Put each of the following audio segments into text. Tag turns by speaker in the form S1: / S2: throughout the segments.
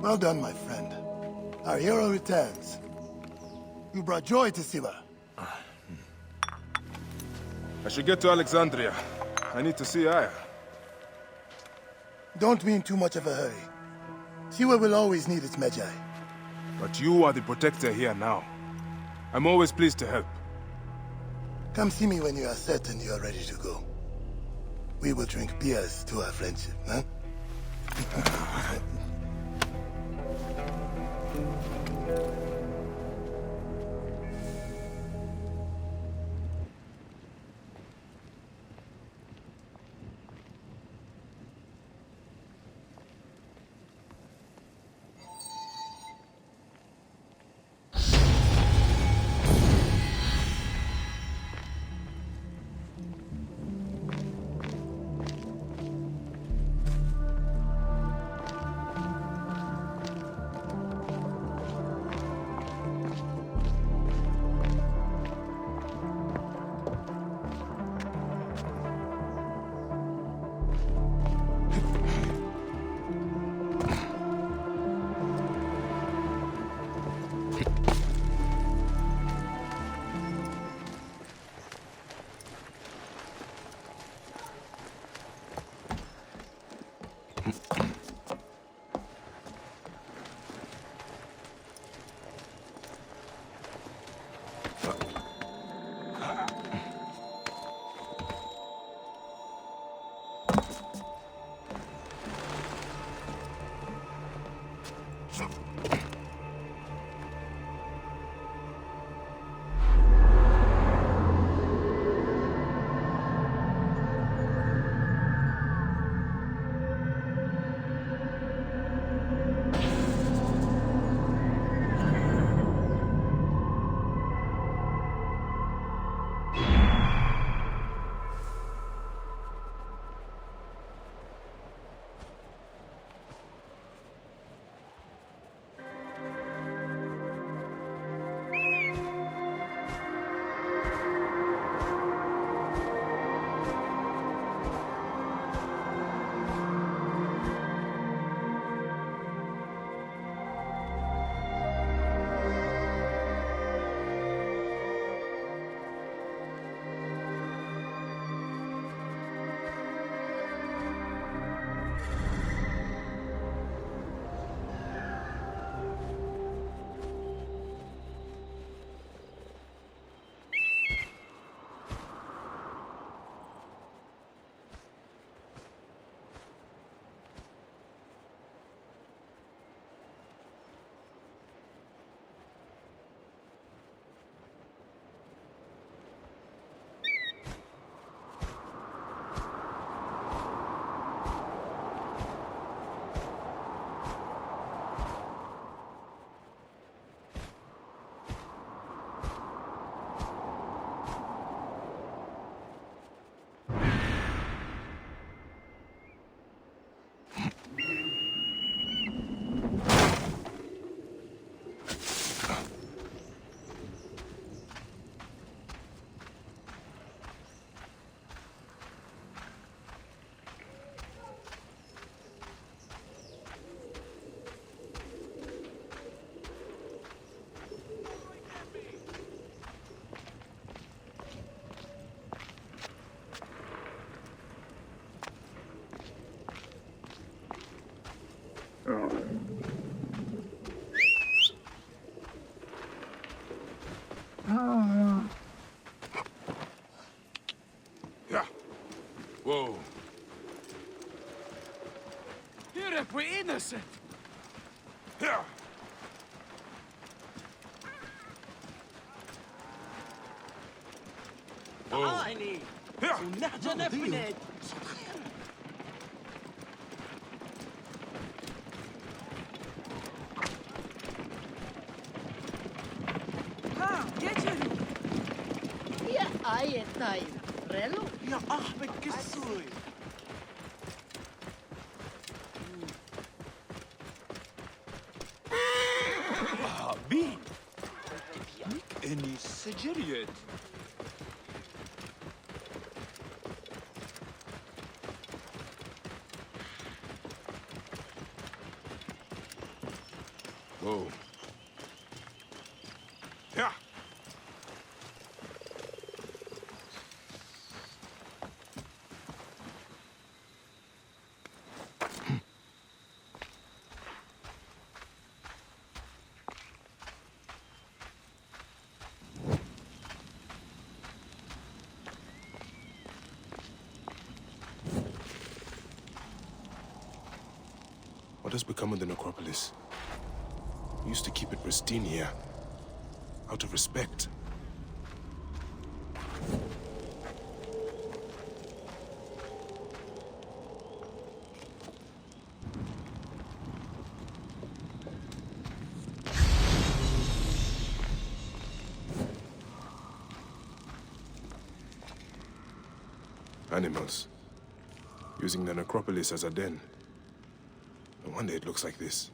S1: Well done, my friend. Our hero returns. You brought joy to Siwa.
S2: I should get to Alexandria. I need to see Aya.
S1: Don't be in too much of a hurry. Siwa will always need its Medjay.
S2: But you are the protector here now. I'm always pleased to help.
S1: Come see me when you are certain you are ready to go. We will drink beers to our friendship, huh?
S2: Yeah. Whoa.
S3: Here, if we're innocent.
S2: Yeah.
S3: تعالي ونحن نفند. ها يجري
S4: يا آية طيب ريلو
S3: يا أحمد كسوي. بين إني سجريت.
S2: Whoa. Yeah. What has become of the necropolis? We used to keep it pristine here, out of respect. Animals, using the necropolis as a den. No wonder it looks like this.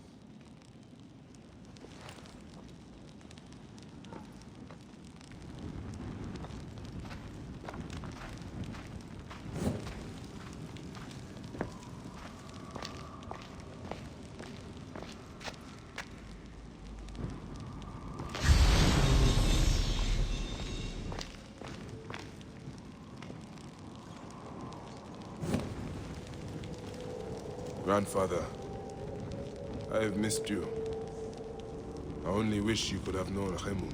S2: Grandfather, I have missed you. I only wish you could have known Yamu.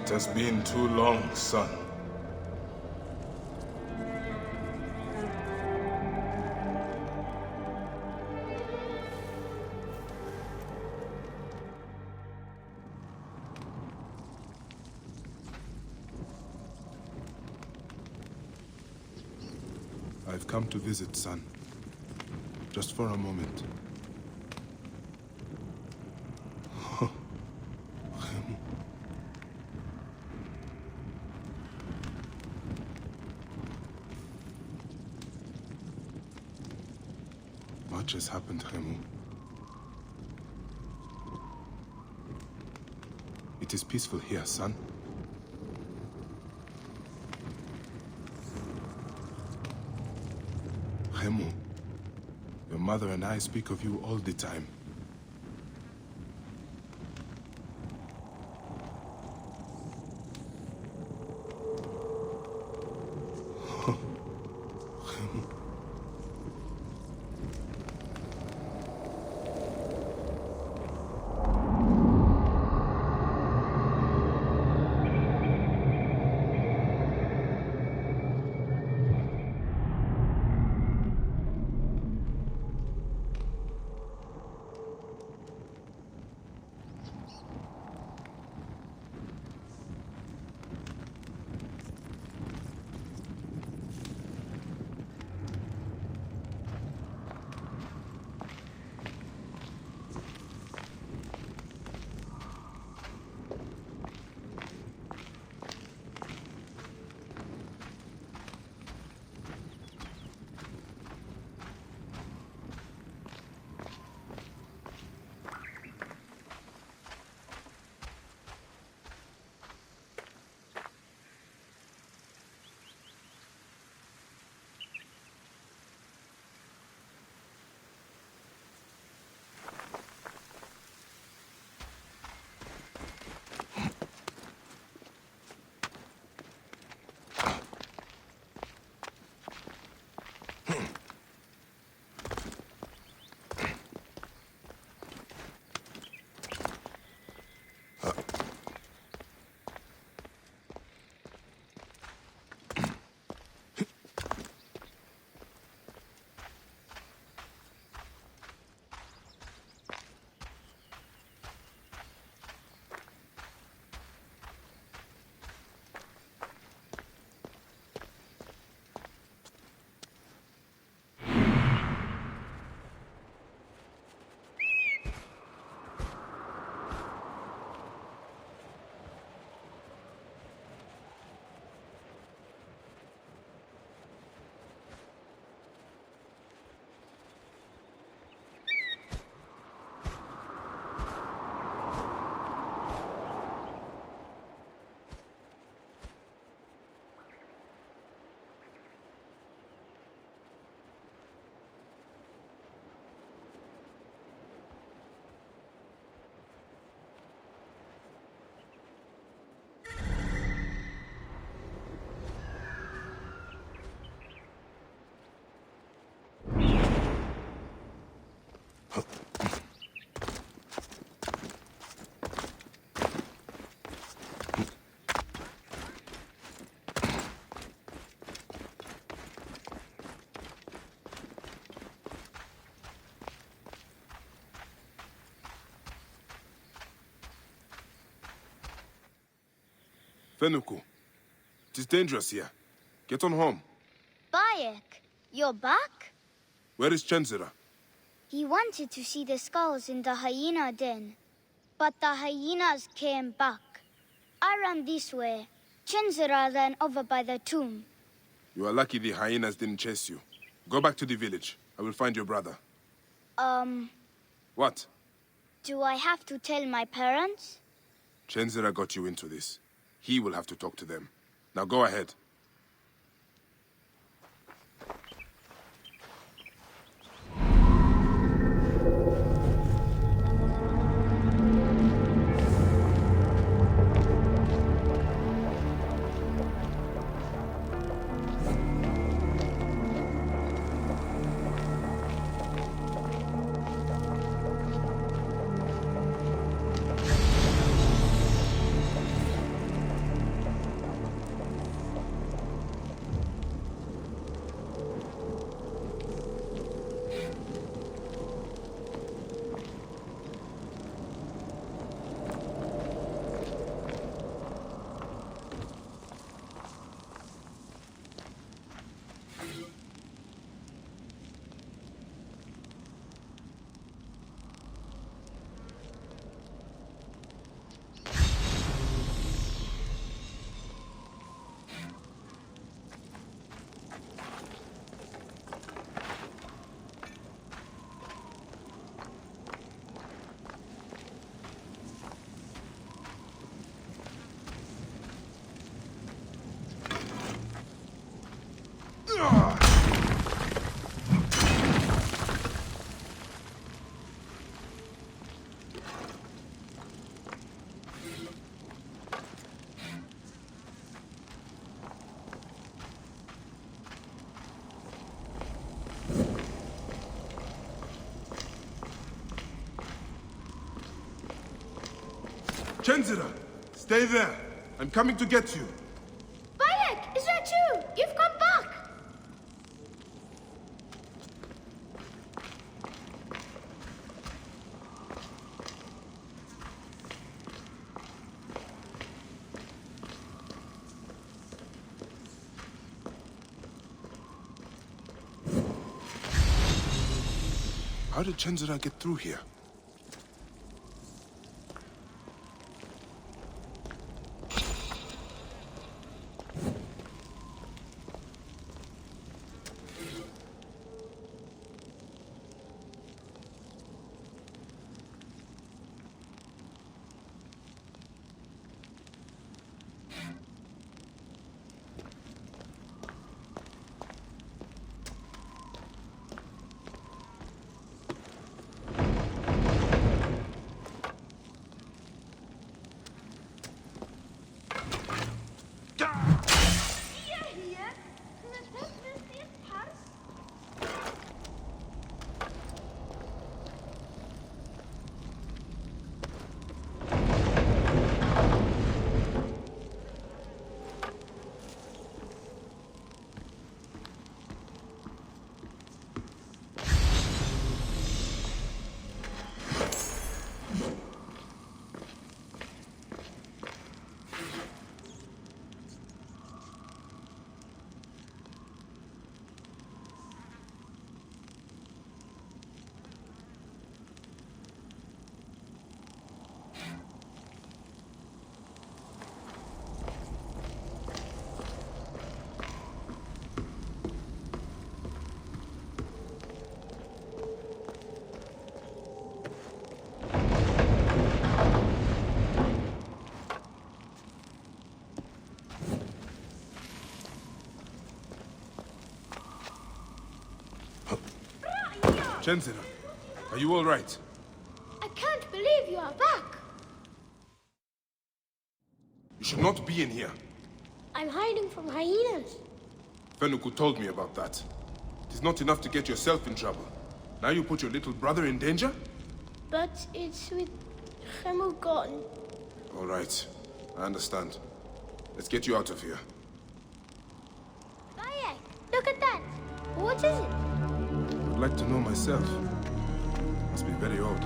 S2: It has been too long, son. I've come to visit, son. Just for a moment. Much has happened, Yamu. It is peaceful here, son. Yamu, your mother and I speak of you all the time. Fenuku, it is dangerous here. Get on home.
S5: Bayek, you're back?
S2: Where is Chenzira?
S5: He wanted to see the skulls in the hyena den, but the hyenas came back. I ran this way. Chenzira ran over by the tomb.
S2: You are lucky the hyenas didn't chase you. Go back to the village. I will find your brother. What?
S5: Do I have to tell my parents?
S2: Chenzira got you into this. He will have to talk to them. Now go ahead. Chenzira, stay there. I'm coming to get you.
S5: Bayek, is that you? You've come back!
S2: How did Chenzira get through here? Chenzira, are you all right?
S5: I can't believe you are back.
S2: You should not be in here.
S5: I'm hiding from hyenas.
S2: Fenuku told me about that. It is not enough to get yourself in trouble. Now you put your little brother in danger?
S5: But it's with Yamu gone.
S2: All right, I understand. Let's get you out of here.
S5: Bayek, look at that. What is it?
S2: I'd like to know myself. Must be very old.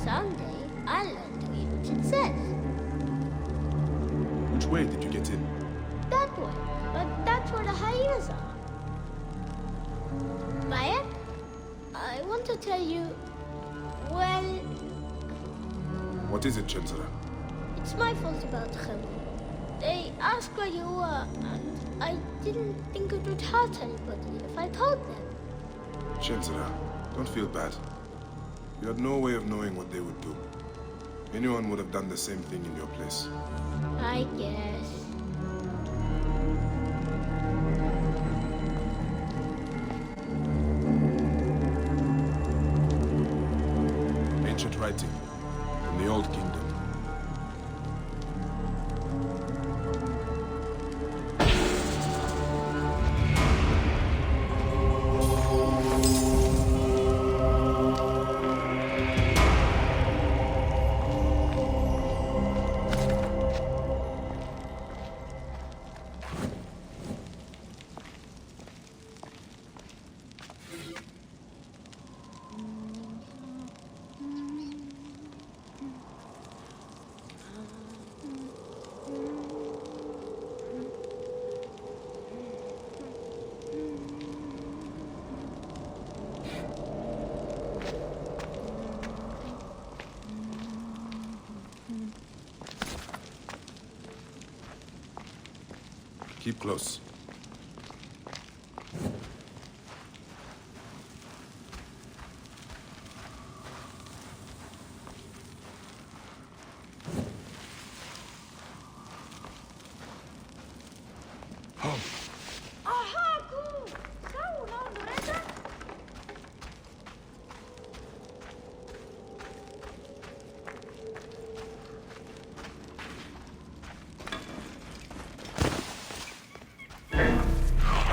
S5: Someday, I'll learn to read what it says.
S2: way did you get in?
S5: That way. But that's where the hyenas are. Bayek, I want to tell you, well,
S2: What is it, Chenzara?
S5: it's my fault about Yamu. They asked where you were, and I didn't think it would hurt anybody if I told them.
S2: Chenzara, don't feel bad. You had no way of knowing what they would do. Anyone would have done the same thing in your place.
S5: I guess.
S2: Ancient writing from the Old Kingdom. Keep close.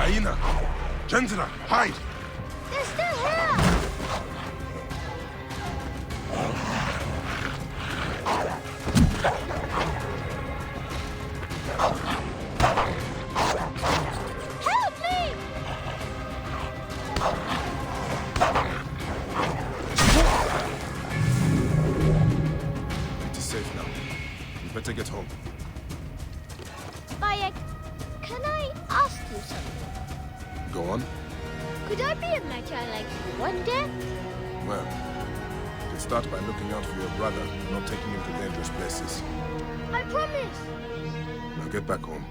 S2: Hyena! Chenzara, hide!
S5: They're still here! Help me!
S2: It is safe now. You better get home.
S5: Bayek, can I ask you something?
S2: Go on.
S5: Could I be a Medjay like you one day?
S2: Well, you can start by looking out for your brother, not taking him to dangerous places.
S5: I promise!
S2: Now get back home.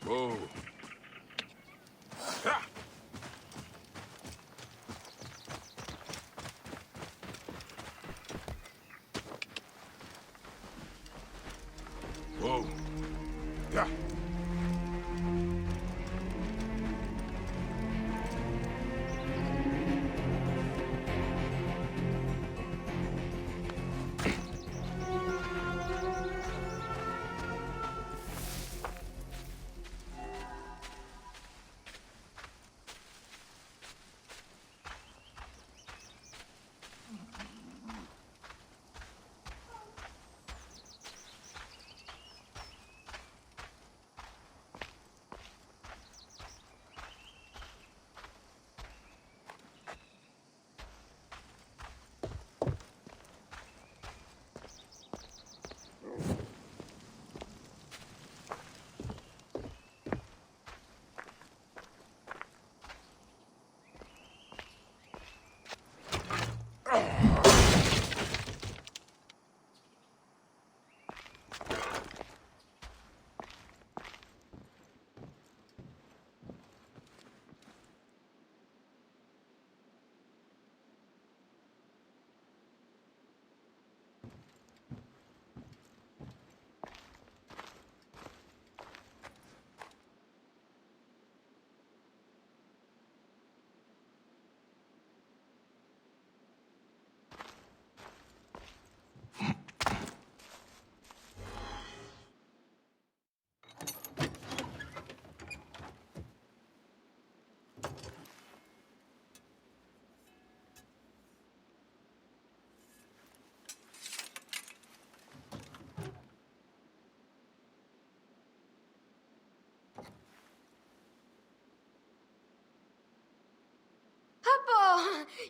S2: Whoa. Whoa. Yeah.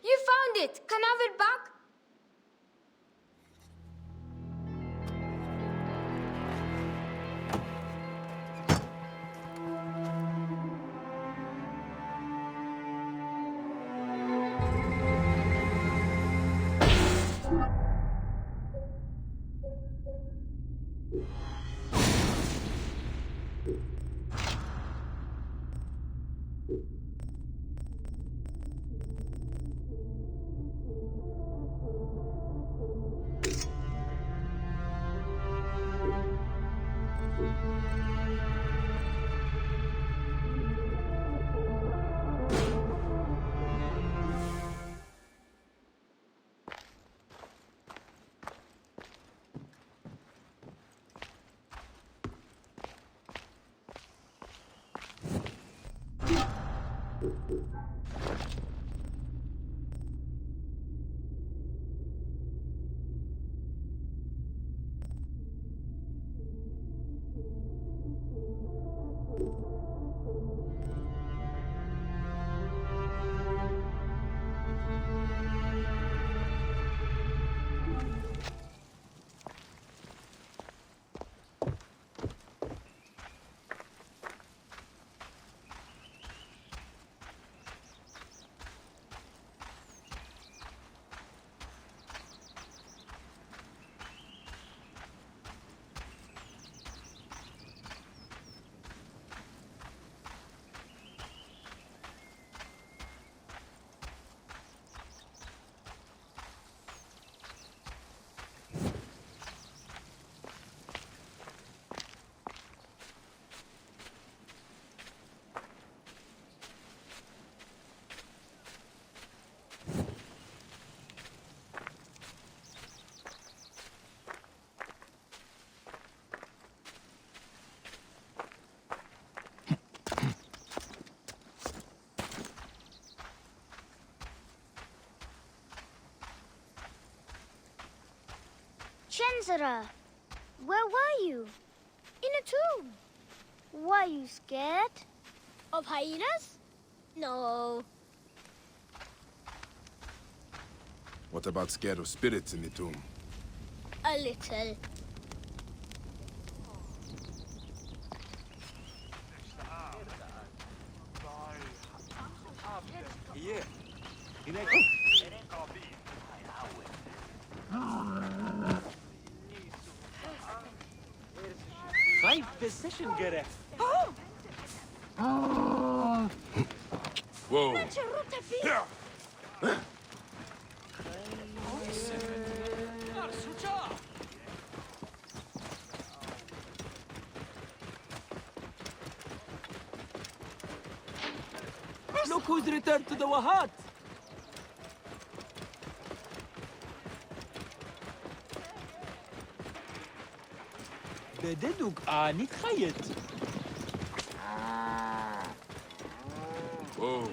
S6: You found it! Can I have it back?
S5: Chenzara, where were you?
S6: In a tomb.
S5: Were you scared?
S6: Of hyenas? No.
S2: What about scared of spirits in the tomb?
S6: A little.
S3: خايف بالسيشن قرف.
S2: Whoa!
S3: Look who's returned to the Wahat. بددوك آني تخيط.
S2: Whoa!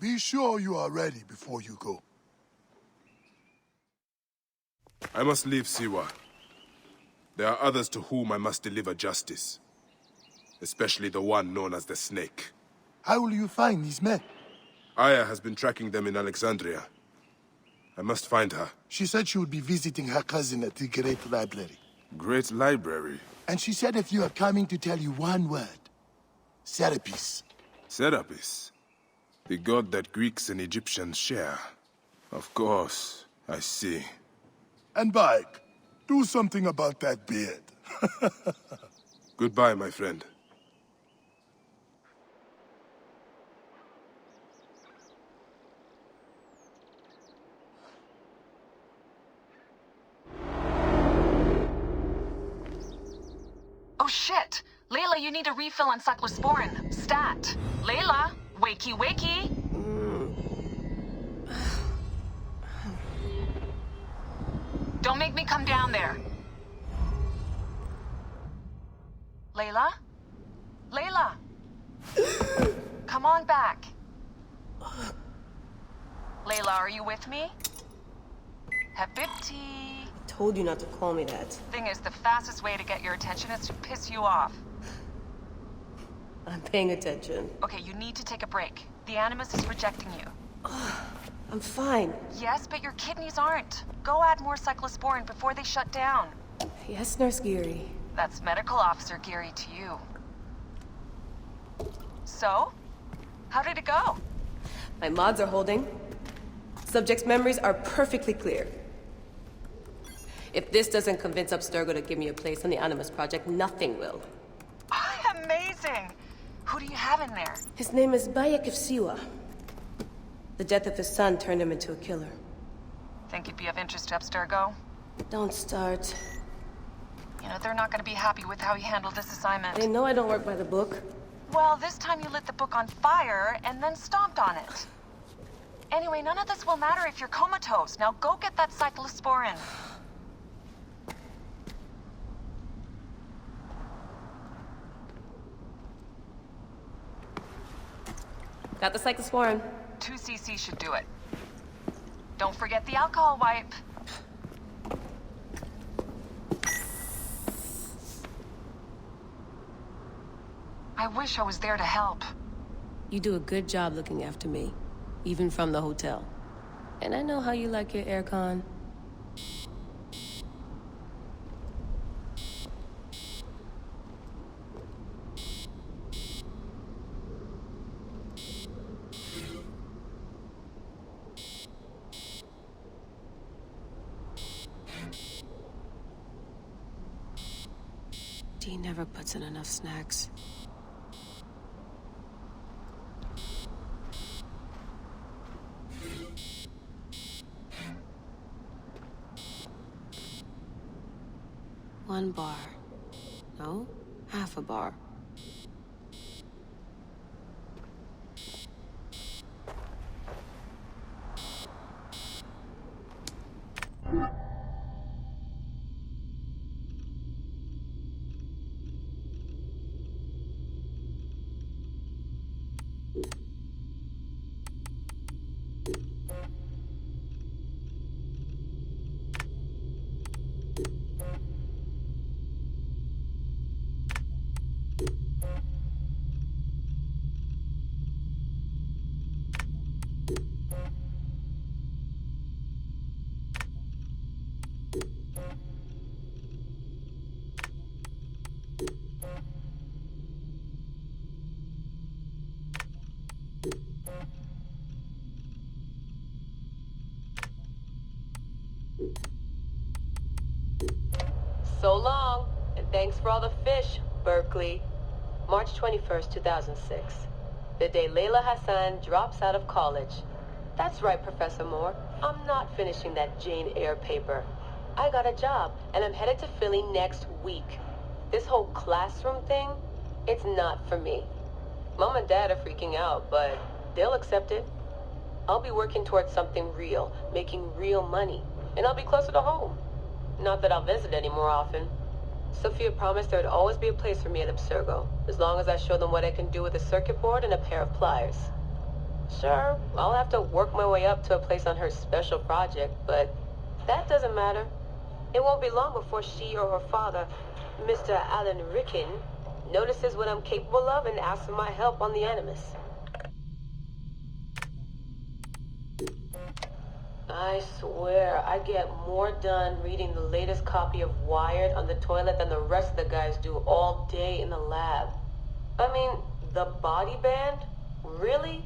S1: Be sure you are ready before you go.
S2: I must leave Siwa. There are others to whom I must deliver justice. Especially the one known as the Snake.
S1: How will you find these men?
S2: Aya has been tracking them in Alexandria. I must find her.
S1: She said she would be visiting her cousin at the Great Library.
S2: Great library.
S1: And she said if you are coming to tell you one word. Serapis.
S2: Serapis. The god that Greeks and Egyptians share. Of course, I see.
S1: And Bayek, do something about that beard.
S2: Goodbye, my friend.
S7: Shit! Layla, you need a refill on cyclosporin. Stat! Layla! Wakey, wakey! Don't make me come down there. Layla? Layla! Come on back. Layla, are you with me? Habibti.
S8: Told you not to call me that.
S7: Thing is, the fastest way to get your attention is to piss you off.
S8: I'm paying attention.
S7: Okay, you need to take a break. The Animus is rejecting you.
S8: I'm fine.
S7: Yes, but your kidneys aren't. Go add more cyclosporin before they shut down.
S8: Yes, Nurse Geary.
S7: That's Medical Officer Geary to you. So? How did it go?
S8: My mods are holding. Subject's memories are perfectly clear. If this doesn't convince Abstergo to give me a place on the Animus Project, nothing will.
S7: Amazing! Who do you have in there?
S8: His name is Bayek of Siwa. The death of his son turned him into a killer.
S7: Think he'd be of interest to Abstergo?
S8: Don't start.
S7: You know, they're not gonna be happy with how he handled this assignment.
S8: They know I don't work by the book.
S7: Well, this time you lit the book on fire and then stomped on it. Anyway, none of this will matter if you're comatose. Now go get that cyclosporin.
S8: Got the cyclosporin.
S7: 2 cc should do it. Don't forget the alcohol wipe. I wish I was there to help.
S8: You do a good job looking after me, even from the hotel. And I know how you like your aircon. He never puts in enough snacks. One bar. No, half a bar. So long, and thanks for all the fish, Berkeley. March 21st, 2006. The day Layla Hassan drops out of college. That's right, Professor Moore. I'm not finishing that Jane Eyre paper. I got a job, and I'm headed to Philly next week. This whole classroom thing, it's not for me. Mom and Dad are freaking out, but they'll accept it. I'll be working towards something real, making real money, and I'll be closer to home. Not that I'll visit any more often. Sophia promised there would always be a place for me at Abstergo, as long as I show them what I can do with a circuit board and a pair of pliers. Sure, I'll have to work my way up to a place on her special project, but that doesn't matter. It won't be long before she or her father, Mr. Alan Ricken, notices what I'm capable of and asks for my help on the Animus. I swear, I get more done reading the latest copy of Wired on the toilet than the rest of the guys do all day in the lab. I mean, the body band? Really?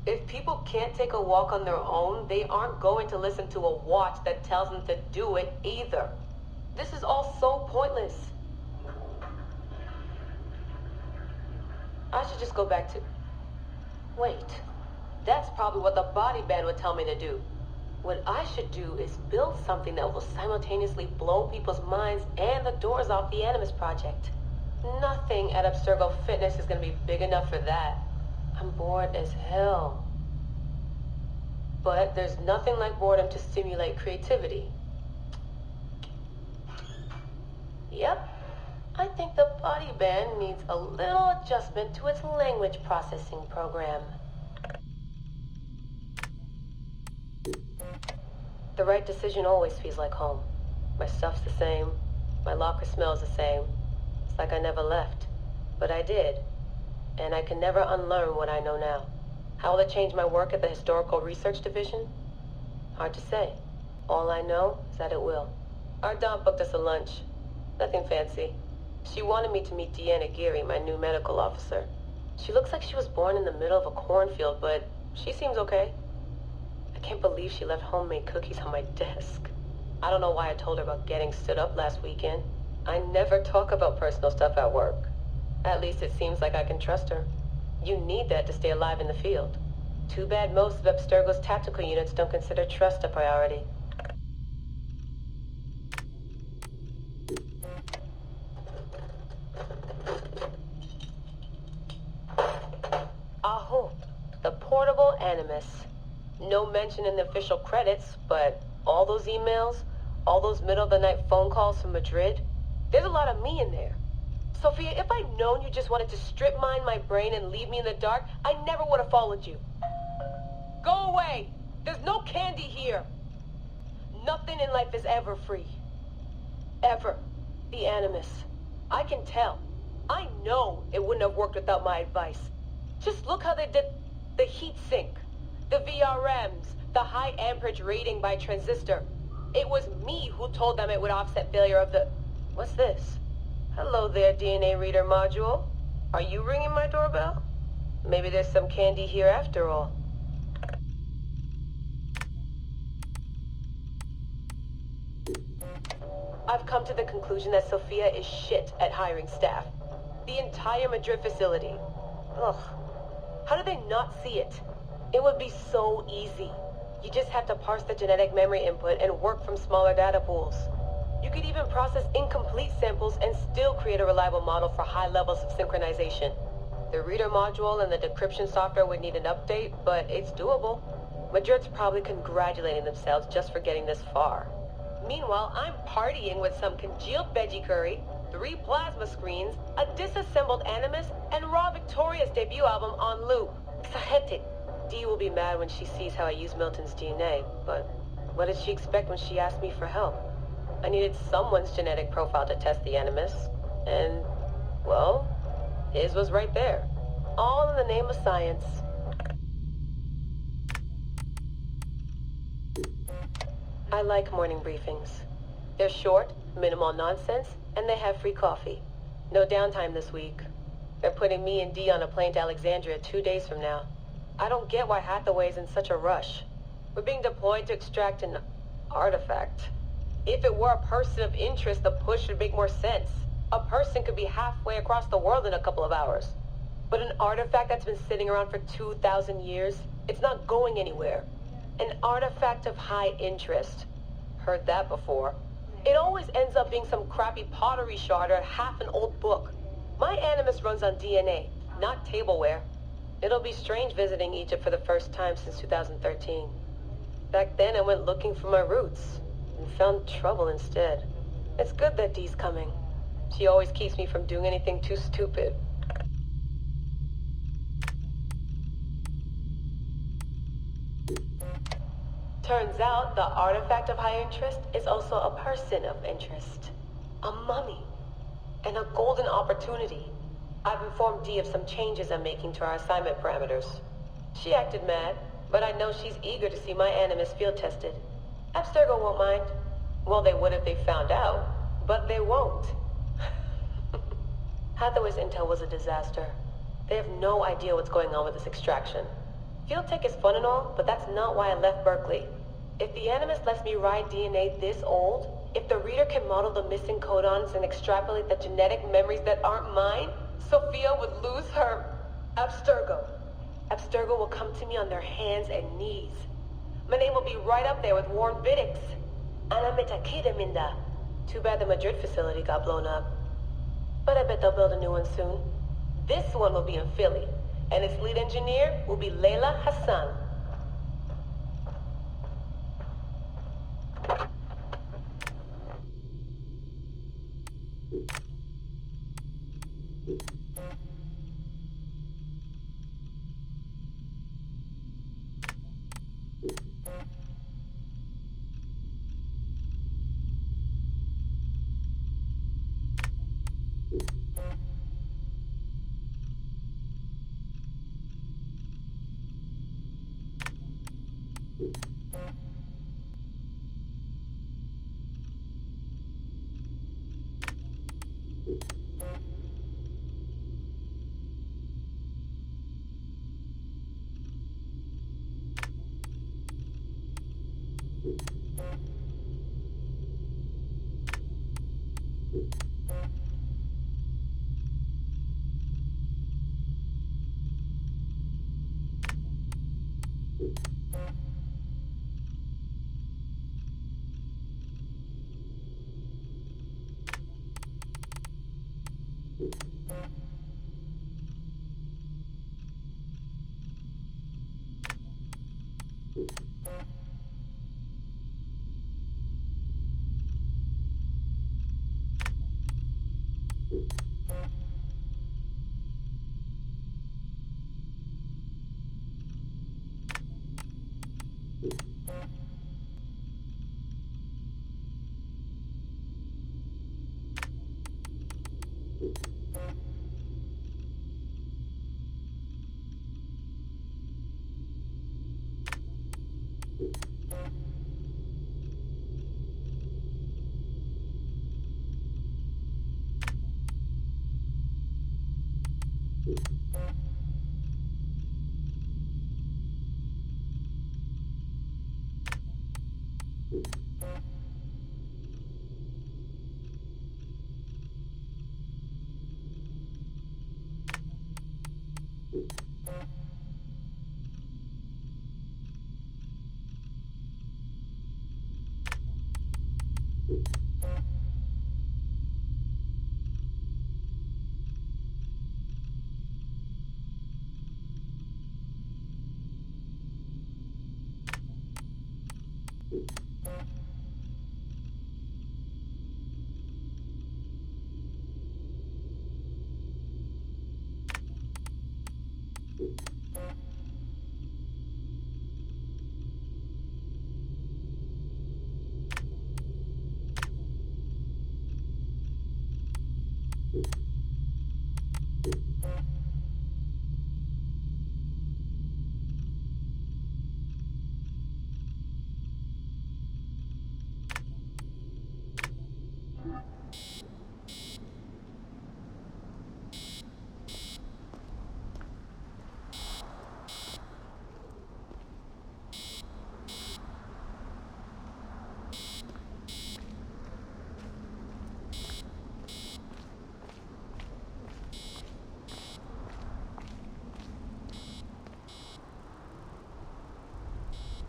S8: If people can't take a walk on their own, they aren't going to listen to a watch that tells them to do it either. This is all so pointless. I should just go back to... Wait, that's probably what the body band would tell me to do. What I should do is build something that will simultaneously blow people's minds and the doors off the Animus Project. Nothing at Abstergo Fitness is gonna be big enough for that. I'm bored as hell. But there's nothing like boredom to stimulate creativity. Yep. I think the body band needs a little adjustment to its language processing program. The right decision always feels like home. My stuff's the same. My locker smells the same. It's like I never left. But I did. And I can never unlearn what I know now. How will it change my work at the Historical Research Division? Hard to say. All I know is that it will. Our Dom booked us a lunch. Nothing fancy. She wanted me to meet Deanna Geary, my new medical officer. She looks like she was born in the middle of a cornfield, but she seems okay. I can't believe she left homemade cookies on my desk. I don't know why I told her about getting stood up last weekend. I never talk about personal stuff at work. At least it seems like I can trust her. You need that to stay alive in the field. Too bad most of Abstergo's tactical units don't consider trust a priority. Aho, the portable Animus. No mention in the official credits, but all those emails, all those middle-of-the-night phone calls from Madrid, there's a lot of me in there. Sophia, if I'd known you just wanted to strip mine my brain and leave me in the dark, I never would have followed you. Go away! There's no candy here! Nothing in life is ever free. Ever. The Animus. I can tell. I know it wouldn't have worked without my advice. Just look how they did the heat sink, the VRMs, the high amperage rating by transistor. It was me who told them it would offset failure of the... What's this? Hello there, DNA reader module. Are you ringing my doorbell? Maybe there's some candy here after all. I've come to the conclusion that Sophia is shit at hiring staff. The entire Madrid facility. Ugh. How do they not see it? It would be so easy. You just have to parse the genetic memory input and work from smaller data pools. You could even process incomplete samples and still create a reliable model for high levels of synchronization. The reader module and the decryption software would need an update, but it's doable. Madrid's probably congratulating themselves just for getting this far. Meanwhile, I'm partying with some congealed veggie curry, 3 plasma screens, a disassembled Animus, and Raw Victoria's debut album on loop. It's hectic. Dee will be mad when she sees how I use Milton's DNA, but what did she expect when she asked me for help? I needed someone's genetic profile to test the Animus, and, well, his was right there. All in the name of science. I like morning briefings. They're short, minimal nonsense, and they have free coffee. No downtime this week. They're putting me and Dee on a plane to Alexandria 2 days from now. I don't get why Hathaway's in such a rush. We're being deployed to extract an artifact. If it were a person of interest, the push would make more sense. A person could be halfway across the world in a couple of hours. But an artifact that's been sitting around for 2,000 years, it's not going anywhere. An artifact of high interest. Heard that before. It always ends up being some crappy pottery shard or half an old book. My Animus runs on DNA, not tableware. It'll be strange visiting Egypt for the first time since 2013. Back then I went looking for my roots, and found trouble instead. It's good that Dee's coming. She always keeps me from doing anything too stupid. Turns out the artifact of high interest is also a person of interest. A mummy. And a golden opportunity. I've informed Dee of some changes I'm making to our assignment parameters. She acted mad, but I know she's eager to see my Animus field tested. Abstergo won't mind. Well, they would if they found out, but they won't. Hathaway's intel was a disaster. They have no idea what's going on with this extraction. Field tech is fun and all, but that's not why I left Berkeley. If the Animus lets me ride DNA this old, if the reader can model the missing codons and extrapolate the genetic memories that aren't mine, Sophia would lose her Abstergo. Abstergo will come to me on their hands and knees. My name will be right up there with Warren Biddix. Ana Metakidaminda. Too bad the Madrid facility got blown up. but I bet they'll build a new one soon. This one will be in Philly, and its lead engineer will be Layla Hassan.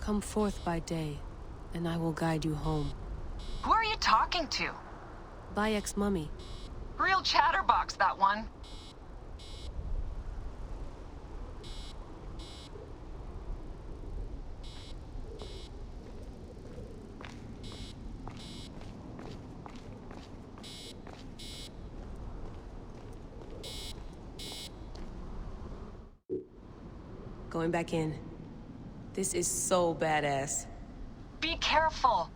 S9: Come forth by day, and I will guide you home.
S7: Who are you talking to?
S9: Bayek's mummy.
S7: Real chatterbox, that one.
S9: Going back in. This is so badass.
S7: Be careful.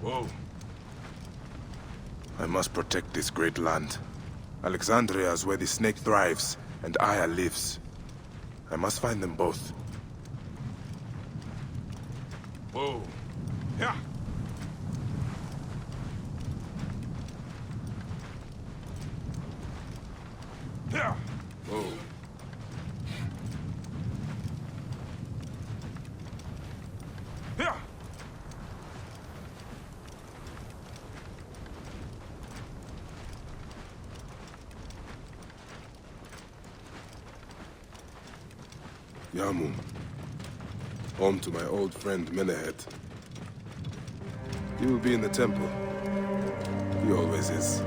S2: Whoa. I must protect this great land. Alexandria is where the snake thrives, and Aya lives. I must find them both. Whoa. Yeah. Yeah. Whoa. Yeah. Yamu. Home to my old friend Medjay. He will be in the temple. He always is.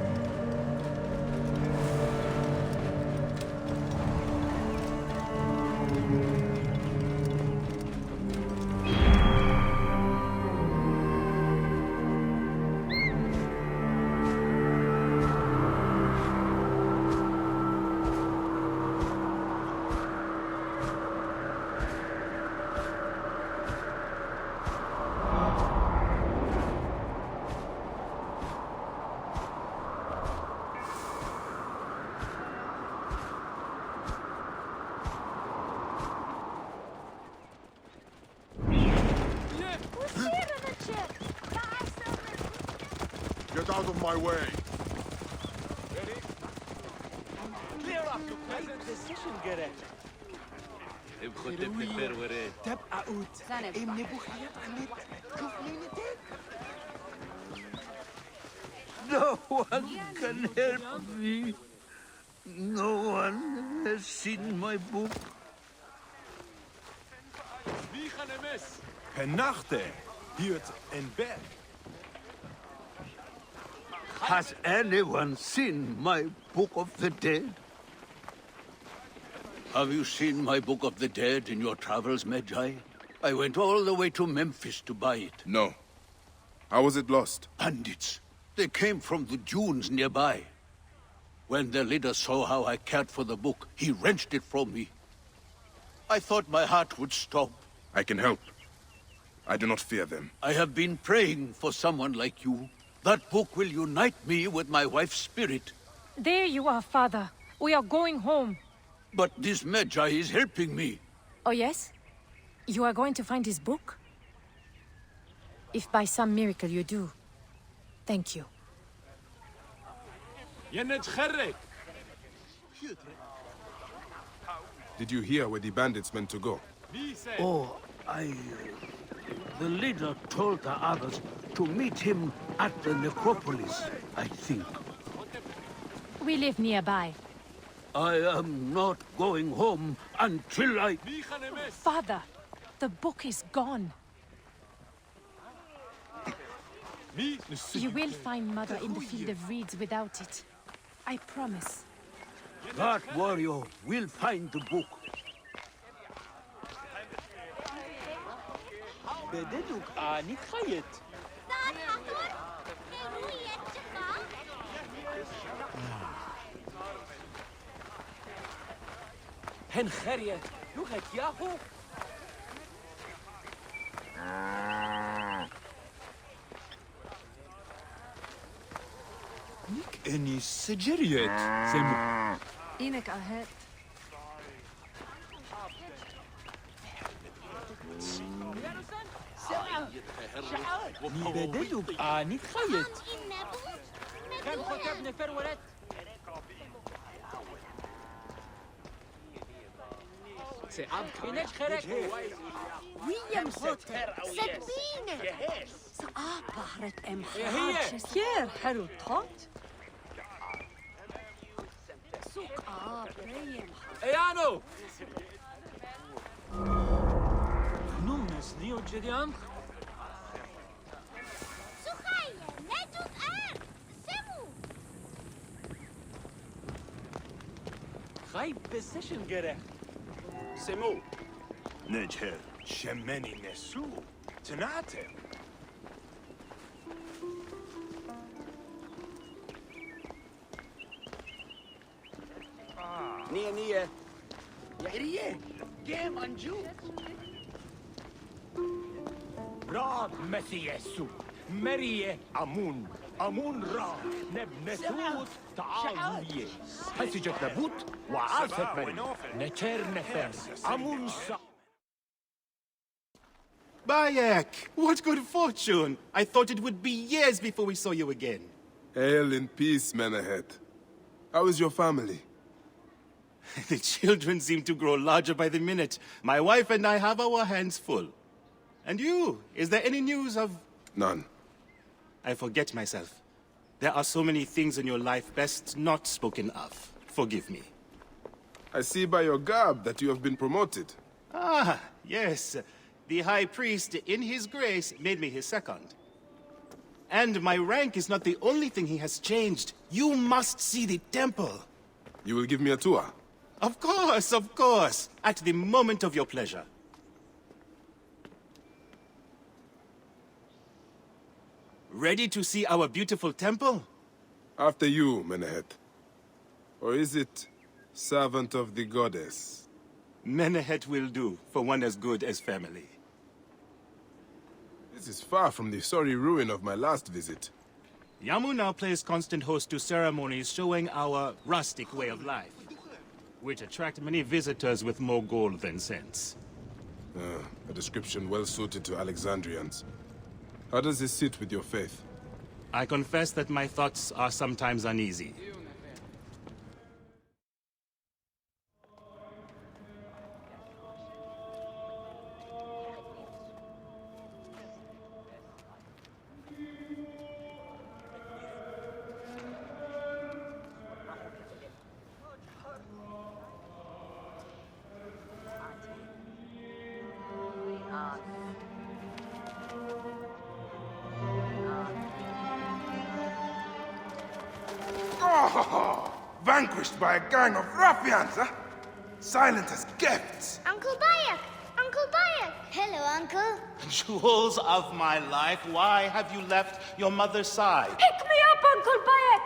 S10: Get out of my way!
S3: Clear up, High precision gerecht. تبقى قوت من بوخيات عميد كفلينتك.
S11: No one can help me. No one has seen my book.
S3: Wie gaan er mis?
S10: Penachte! Hiert en bed!
S11: Has anyone seen my Book of the Dead? Have you seen my Book of the Dead in your travels, Medjay? I went all the way to Memphis to buy it.
S2: No. How was it lost?
S11: Bandits. They came from the dunes nearby. When their leader saw how I cared for the book, he wrenched it from me. I thought my heart would stop.
S2: I can help. I do not fear them.
S11: I have been praying for someone like you. That book will unite me with my wife's spirit.
S12: There you are, Father. We are going home.
S11: But this Medjay is helping me.
S12: Oh, yes? You are going to find his book? If by some miracle you do, thank you.
S2: Did you hear where the bandits meant to go?
S11: Oh, the leader told the others to meet him at the necropolis, I think.
S12: We live nearby.
S11: I am not going home until I...
S12: Father, the book is gone. You will find Mother in the field of reeds without it. I promise.
S11: That warrior will find the book.
S3: بدلوك آني خيط. هن خريت لغة ياهو.
S10: Nick any sugeriet. Semu.
S12: Inek ahead.
S3: بدلوك آني خيط. كان خطبنا فرولت. إنك خرك.
S4: ويم خوتر سبينة سأبهرت أم
S3: هي.
S4: خير حلو طوت سوق بريم
S3: إيانو. نمس نيو جديان.
S6: سخية نجد أرض سمو.
S3: خايب بسيشن gerecht.
S10: Semu. Medjay. Shemeni nesu. Tenate.
S11: Nia. Yahriye. Game anju.
S10: Rod Messiasu. مريه امون امون را نبنتوت تعاويه حسجت نبوت وعاست مري نتر نفر امون سا
S13: Bayek! What good fortune! I thought it would be years before we saw you again.
S2: Hail in peace, Menahet. How is your family?
S13: The children seem to grow larger by the minute. My wife and I have our hands full. And you? Is there any news of...
S2: None.
S13: I forget myself. There are so many things in your life best not spoken of. Forgive me.
S2: I see by your garb that you have been promoted.
S13: Ah, yes. The High Priest, in his grace, made me his second. And my rank is not the only thing he has changed. You must see the temple.
S2: You will give me a tour?
S13: Of course, of course. At the moment of your pleasure. Ready to see our beautiful temple?
S2: After you, Menahet. Or is it servant of the goddess?
S13: Menahet will do, for one as good as family.
S2: This is far from the sorry ruin of my last visit.
S13: Yamu now plays constant host to ceremonies showing our rustic way of life, which attract many visitors with more gold than sense.
S2: A description well suited to Alexandrians. How does this sit with your faith?
S13: I confess that my thoughts are sometimes uneasy.
S2: Vanquished by a gang of ruffians, huh? Silent as gifts.
S5: Uncle Bayek! Uncle Bayek! Hello, Uncle.
S13: Jewels of my life, why have you left your mother's side?
S4: Pick me up, Uncle Bayek!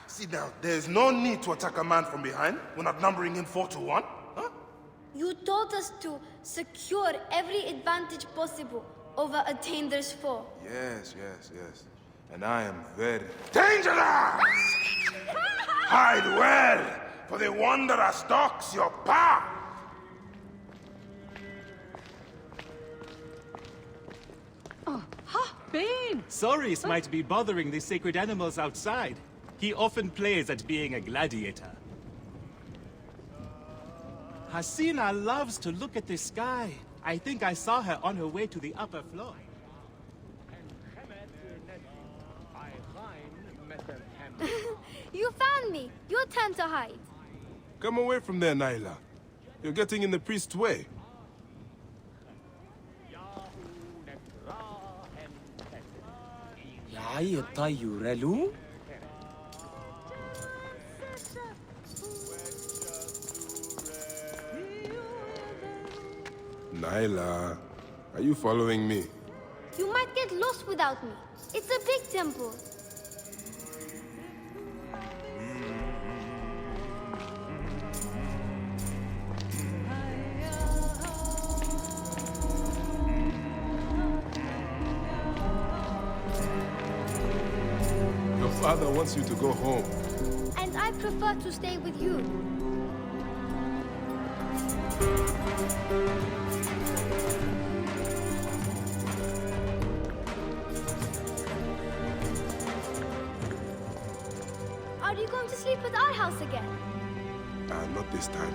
S2: Sit down. There's no need to attack a man from behind. We're not numbering him 4-1. Huh?
S14: You told us to secure every advantage possible over a Tander's foe.
S2: Yes. And I am very dangerous! Hide well, for the wanderer stalks your path!
S4: Oh, ha, Ben!
S13: Soris might be bothering the sacred animals outside. He often plays at being a gladiator. Hasina loves to look at the sky. I think I saw her on her way to the upper floor.
S14: You found me. Your turn to hide.
S2: Come away from there, Naila. You're getting in the priest's way. Naila, are you following me?
S14: You might get lost without me. It's a big temple.
S2: Your father wants you to go home.
S14: And I prefer to stay with you. Are you going to sleep at our house again?
S2: Not this time.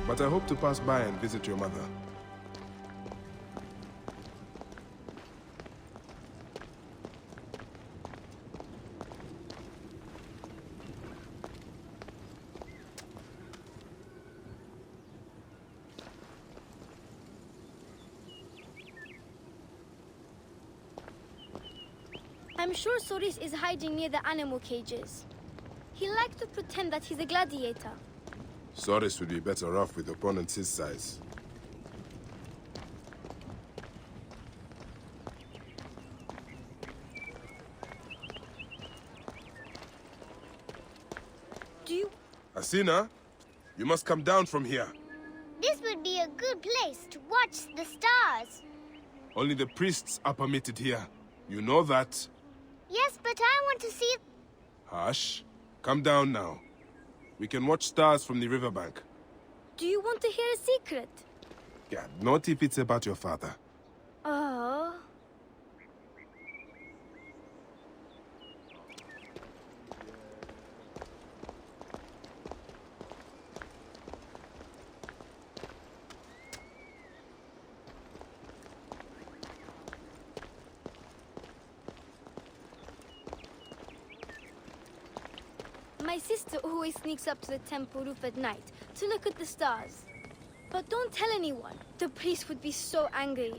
S2: But I hope to pass by and visit your mother.
S14: I'm sure Soris is hiding near the animal cages. He likes to pretend that he's a gladiator.
S2: Soris would be better off with opponents his size.
S14: Do you...
S2: Hasina, you must come down from here.
S5: This would be a good place to watch the stars.
S2: Only the priests are permitted here. You know that.
S6: Yes, but I want to see...
S2: Hush. Come down now. We can watch stars from the riverbank.
S14: Do you want to hear a secret?
S2: Yeah, not if it's about your father.
S14: Oh. My sister always sneaks up to the temple roof at night to look at the stars. But don't tell anyone. The priest would be so angry.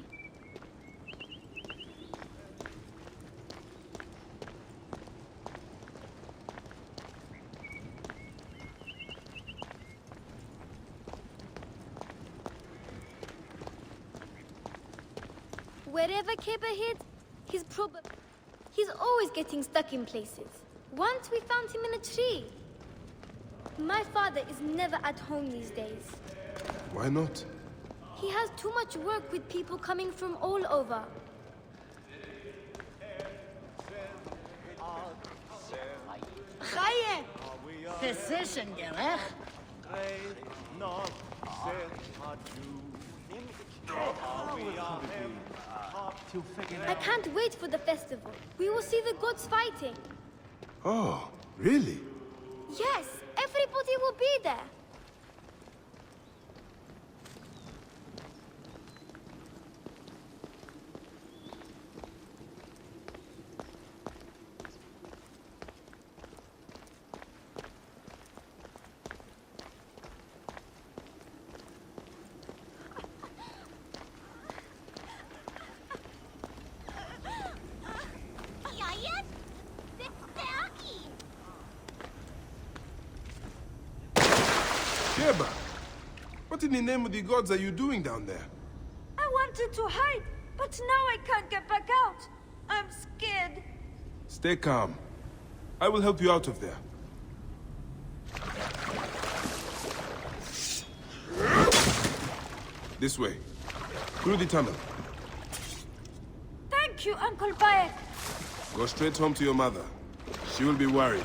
S14: Wherever Keba hid, he's always getting stuck in places. Once we found him in a tree. My father is never at home these days.
S2: Why not?
S14: He has too much work with people coming from all over.
S15: Chaye! Decision, Gerech.
S14: I can't wait for the festival. We will see the gods fighting.
S2: Oh, really?
S14: Yes, everybody will be there.
S2: Keba, what in the name of the gods are you doing down there?
S4: I wanted to hide, but now I can't get back out. I'm scared.
S2: Stay calm. I will help you out of there. This way. Through the tunnel.
S4: Thank you, Uncle Bayek.
S2: Go straight home to your mother. She will be worried.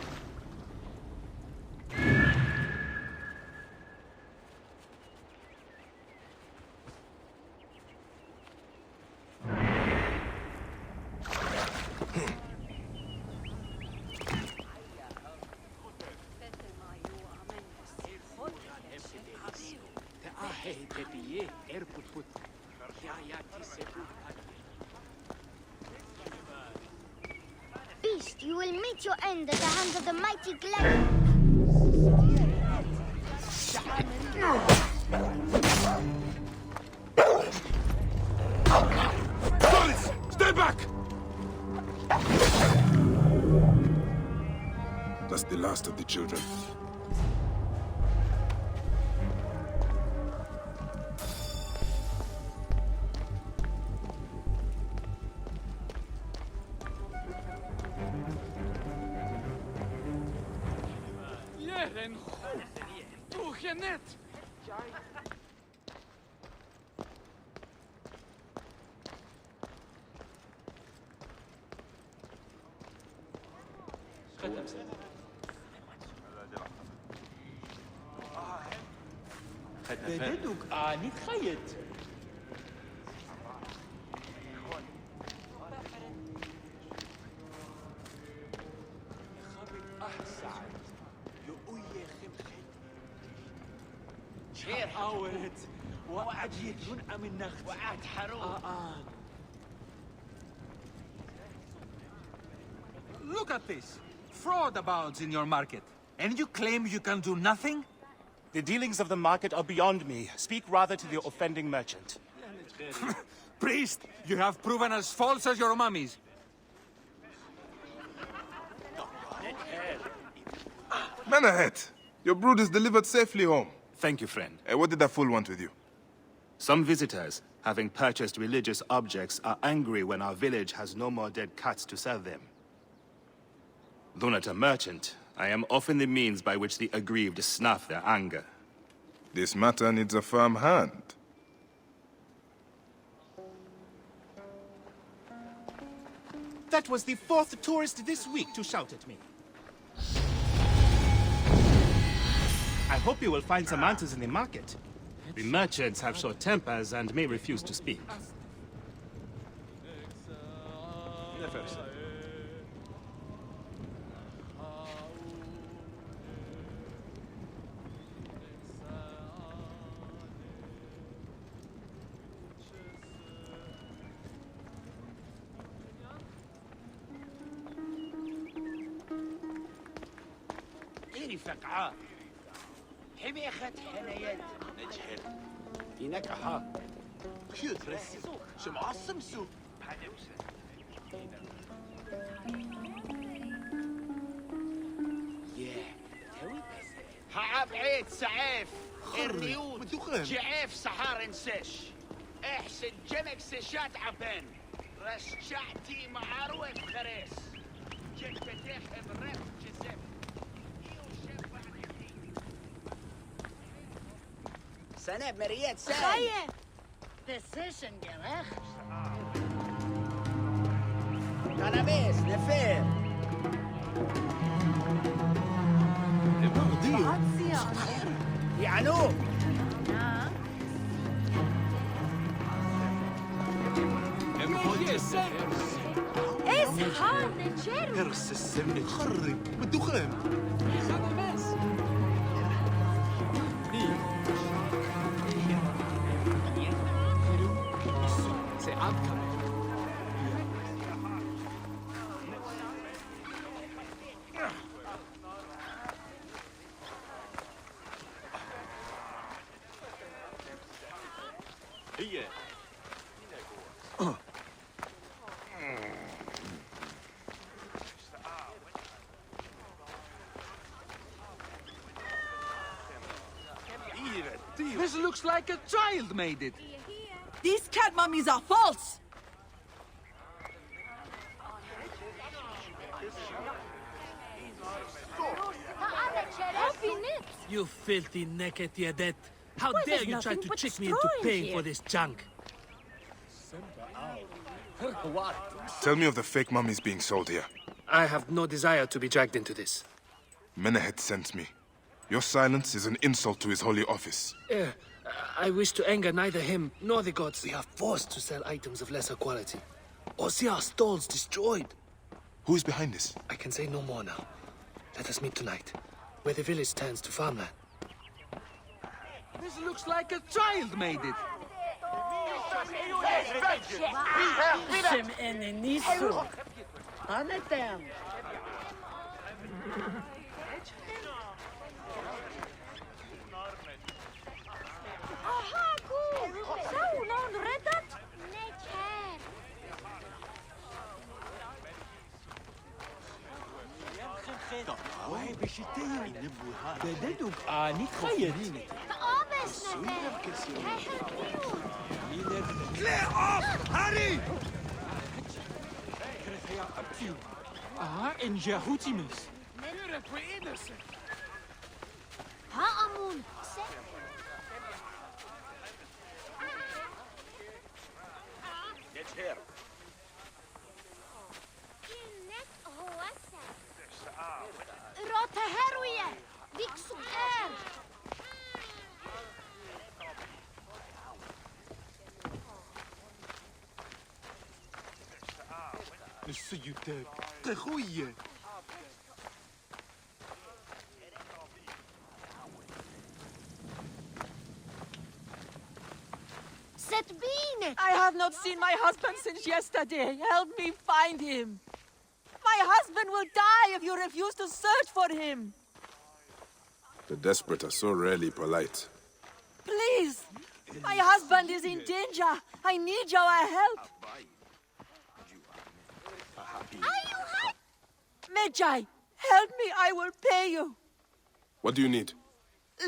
S5: Beast, you will meet your end at the hands of the mighty gladiator.
S2: Police! Stay back! That's the last of the children.
S3: بدوك آني تخيط شير حاولت وقعد يدون أم النخت وقعد حروق
S16: Look at this. Fraud abounds in your market. And you claim you can do nothing?
S13: The dealings of the market are beyond me. Speak rather to the offending merchant.
S16: Priest, you have proven as false as your mummies.
S2: Man ahead. Your brood is delivered safely home.
S13: Thank you, friend.
S2: What did that fool want with you?
S13: Some visitors, having purchased religious objects, are angry when our village has no more dead cats to sell them. Though not a merchant, I am often the means by which the aggrieved snuff their anger.
S2: This matter needs a firm hand.
S13: That was the 4th tourist this week to shout at me. I hope you will find some answers in the market. The merchants have short tempers and may refuse to speak.
S3: فقعة حمي أخت حنايات نجحل هناك ها خيوط رسي شمعصم سوق هعب عيد سعاف الريود جعاف سحار نساش احسن جمك سشات عبان رشعتي معاروة خريس جك بتاخ امرات جزاف سنة مريات سنة
S15: خايف decision جراخ
S3: كنابيس نفير يعنو
S4: اصحى نتشارك
S16: ارس السمنة خري بالدخان This looks like a child made it.
S17: These cat mummies are false!
S10: You filthy naked yadet. How
S12: Why,
S10: dare
S12: there's
S10: you try
S12: nothing
S10: to
S12: but
S10: trick me
S12: straw
S10: into
S12: in
S10: paying
S12: here.
S10: for this junk?
S2: Tell me of the fake mummies being sold here.
S10: I have no desire to be dragged into this.
S2: Menehet sent me. Your silence is an insult to his holy office.
S10: I wish to anger neither him nor the gods. We are forced to sell items of lesser quality, or see our stalls destroyed.
S2: Who is behind this?
S10: I can say no more now. Let us meet tonight, where the village turns to farmland.
S16: This looks like a child made it.
S15: شم اني نيسو انا تام
S3: بددك آني خيط
S16: Clear off! Hurry!
S3: إن جاهوتيمس
S6: ها أمون روتا هروية ديك سؤال
S16: السيوتاك تخوية
S17: I have not seen my husband since yesterday. Help me find him. My husband will die if you refuse to search for him.
S2: The desperate are so rarely polite.
S17: Please. My husband is in danger. I need your help. Medjay, help me. I will pay you.
S2: What do you need?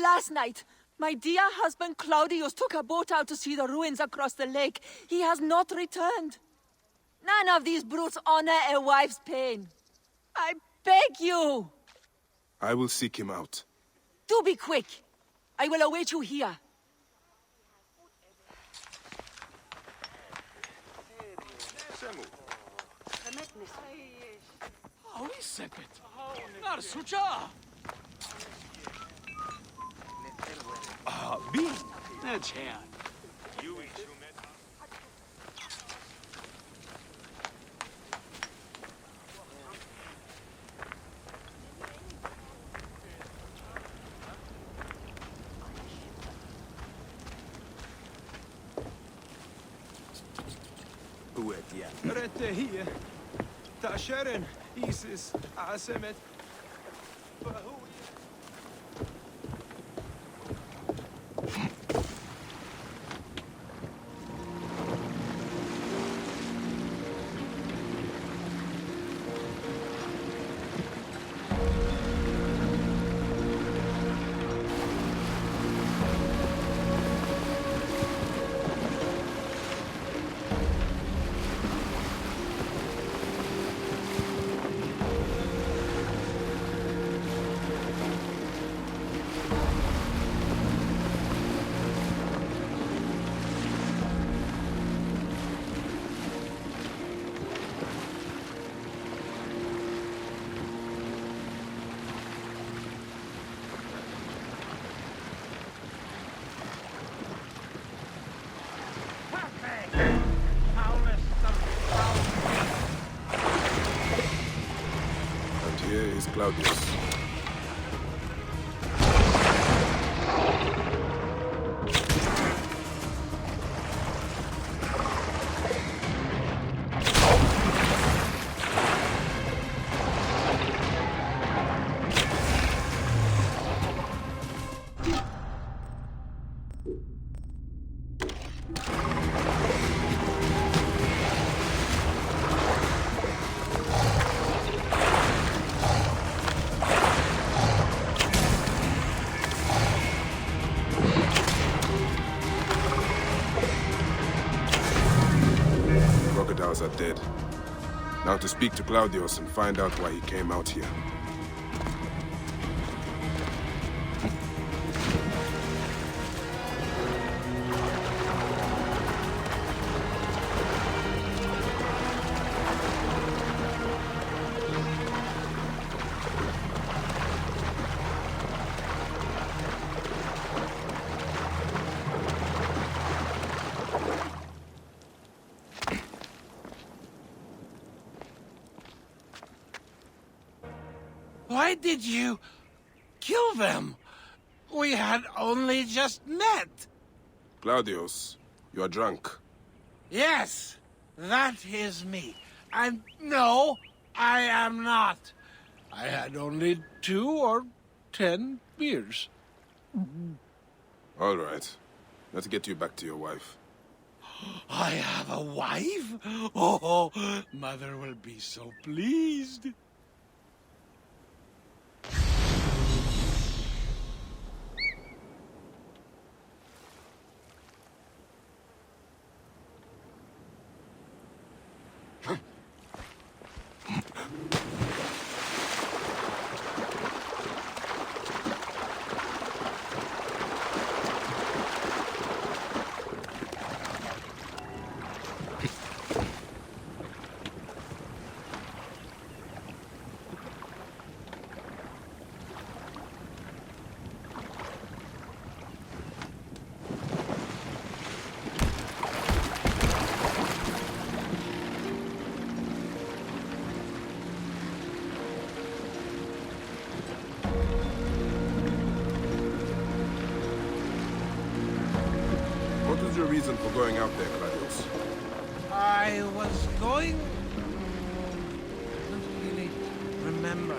S17: Last night, my dear husband Claudius took a boat out to see the ruins across the lake. He has not returned. None of these brutes honor a wife's pain. I beg you.
S2: I will seek him out.
S17: Do be quick. I will await you here.
S10: sepet. Nar sucha. Bin. Medjay.
S18: رت هي تعشرن إيسس عسمت فهو
S2: Here is Claudius. Crocodiles are dead. Now to speak to Claudius and find out why he came out here.
S16: Why did you kill them? We had only just met.
S2: Claudius, you are drunk.
S16: Yes, that is me. And no, I am not. I had only 2 or 10 beers.
S2: All right. Let's get you back to your wife.
S16: I have a wife? Oh, Mother will be so pleased.
S2: What was your reason for going out there, Claudius?
S16: I was going... I don't really remember.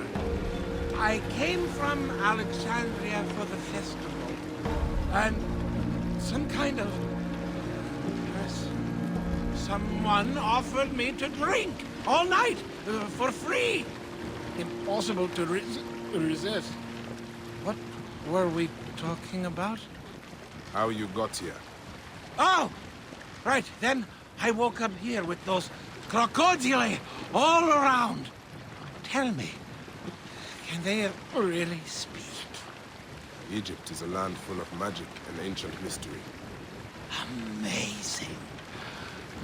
S16: I came from Alexandria for the festival. And some kind of... someone offered me to drink all night for free. Impossible to resist. What were we talking about?
S2: How you got here?
S16: Oh! Right, then I woke up here with those crocodili all around. Tell me, can they really speak?
S2: Egypt is a land full of magic and ancient mystery.
S16: Amazing.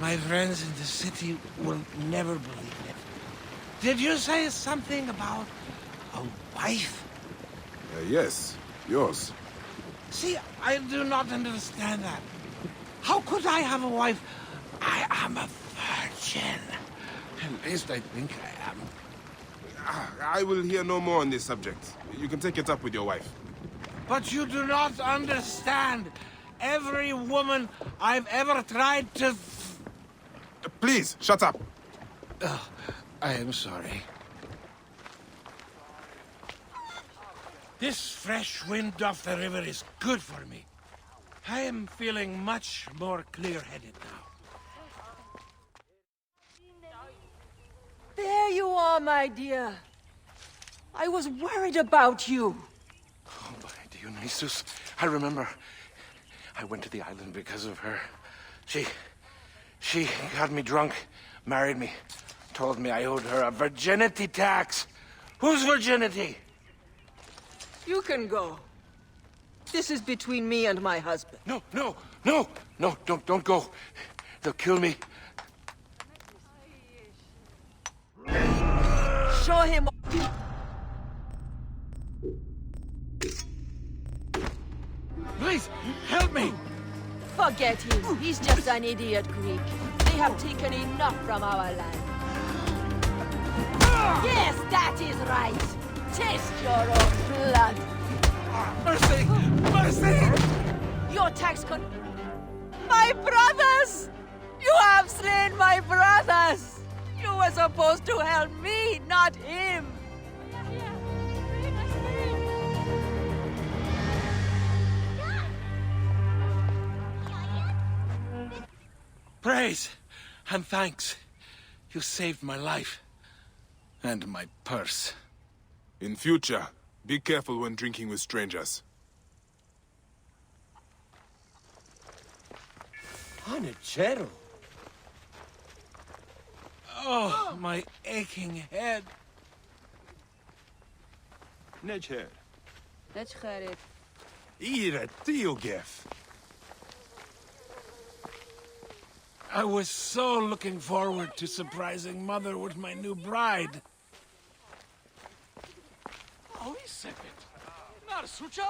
S16: My friends in the city will never believe it. Did you say something about a wife?
S2: Yes, yours.
S16: See, I do not understand that. How could I have a wife? I am a virgin. At least I think I am.
S2: I will hear no more on this subject. You can take it up with your wife.
S16: But you do not understand. Every woman I've ever tried to...
S2: Please, shut up.
S16: I am sorry. This fresh wind off the river is good for me. I am feeling much more clear-headed now.
S17: There you are, my dear. I was worried about you.
S10: Oh, by Dionysus, I remember. I went to the island because of her. She got me drunk, married me, told me I owed her a virginity tax. Whose virginity?
S17: You can go. This is between me and my husband.
S10: No, don't go. They'll kill me.
S17: Show him.
S16: Please, help me!
S17: Forget him. He's just an idiot Greek. They have taken enough from our land. Yes, that is right. Taste your own blood.
S16: Mercy! Mercy!
S17: Your tax con... My brothers! You have slain my brothers! You were supposed to help me, not him!
S16: Praise and thanks. You saved my life. And my purse.
S2: In future, be careful when drinking with strangers.
S3: Hanachero.
S16: Oh, my aching head.
S18: Medjay.
S8: Let's get it.
S18: Ira Tiogef.
S16: I was so looking forward to surprising Mother with my new bride.
S10: Oh, he's second. Not a sucha.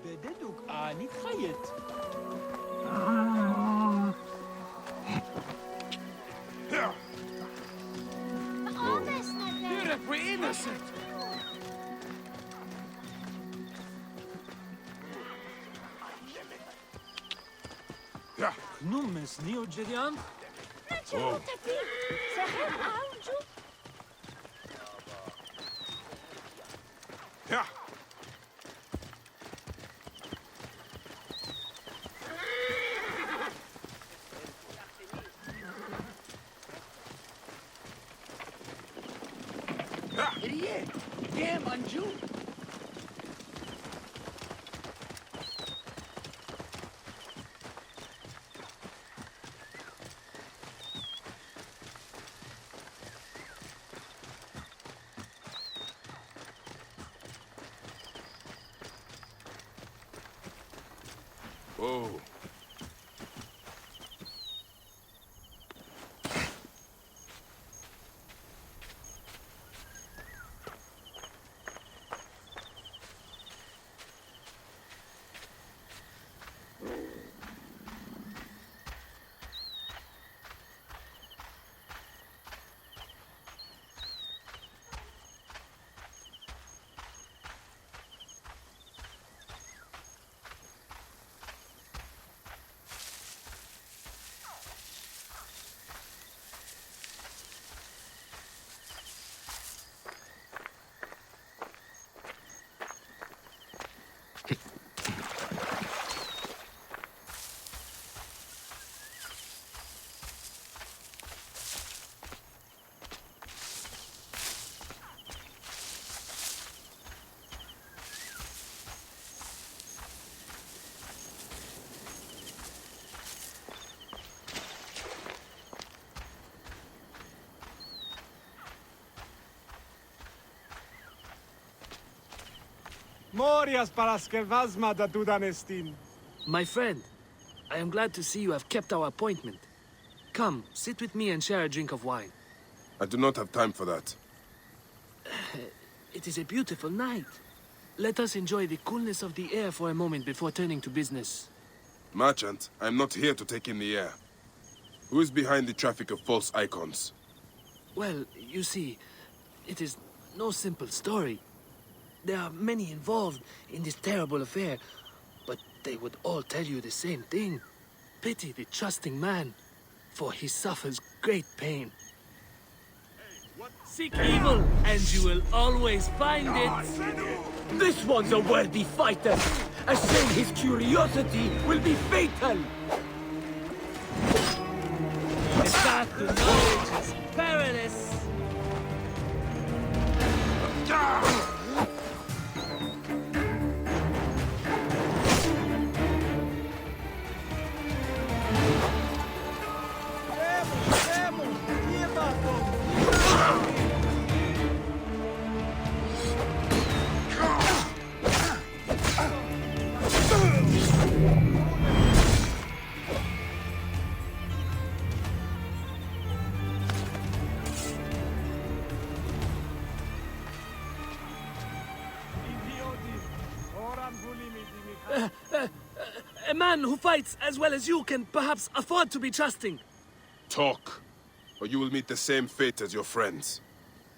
S3: بددوك آني خيط.
S16: We're innocent.
S3: Numes Neo Jedian?
S2: Yeah.
S15: Idiot! Damn, Anju!
S2: Whoa.
S19: Morias para skervazma da dudanestin.
S20: My friend, I am glad to see you have kept our appointment. Come, sit with me and share a drink of wine.
S2: I do not have time for that.
S20: It is a beautiful night. Let us enjoy the coolness of the air for a moment before turning to business.
S2: Merchant, I am not here to take in the air. Who is behind the traffic of false icons?
S20: Well, you see, it is no simple story. There are many involved in this terrible affair, but they would all tell you the same thing. Pity the trusting man, for he suffers great pain. Seek evil, and you will always find it.
S15: This one's a worthy fighter. A shame his curiosity will be fatal.
S20: The path to knowledge is perilous. A man who fights as well as you can perhaps afford to be trusting.
S2: Talk, or you will meet the same fate as your friends.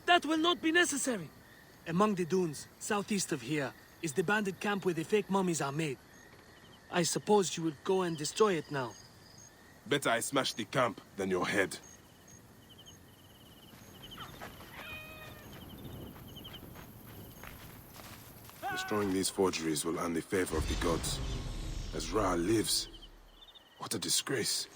S20: That will not be necessary. Among the dunes, southeast of here, is the bandit camp where the fake mummies are made. I suppose you would go and destroy it now.
S2: Better I smash the camp than your head. Destroying these forgeries will earn the favor of the gods. As Ra lives, what a disgrace.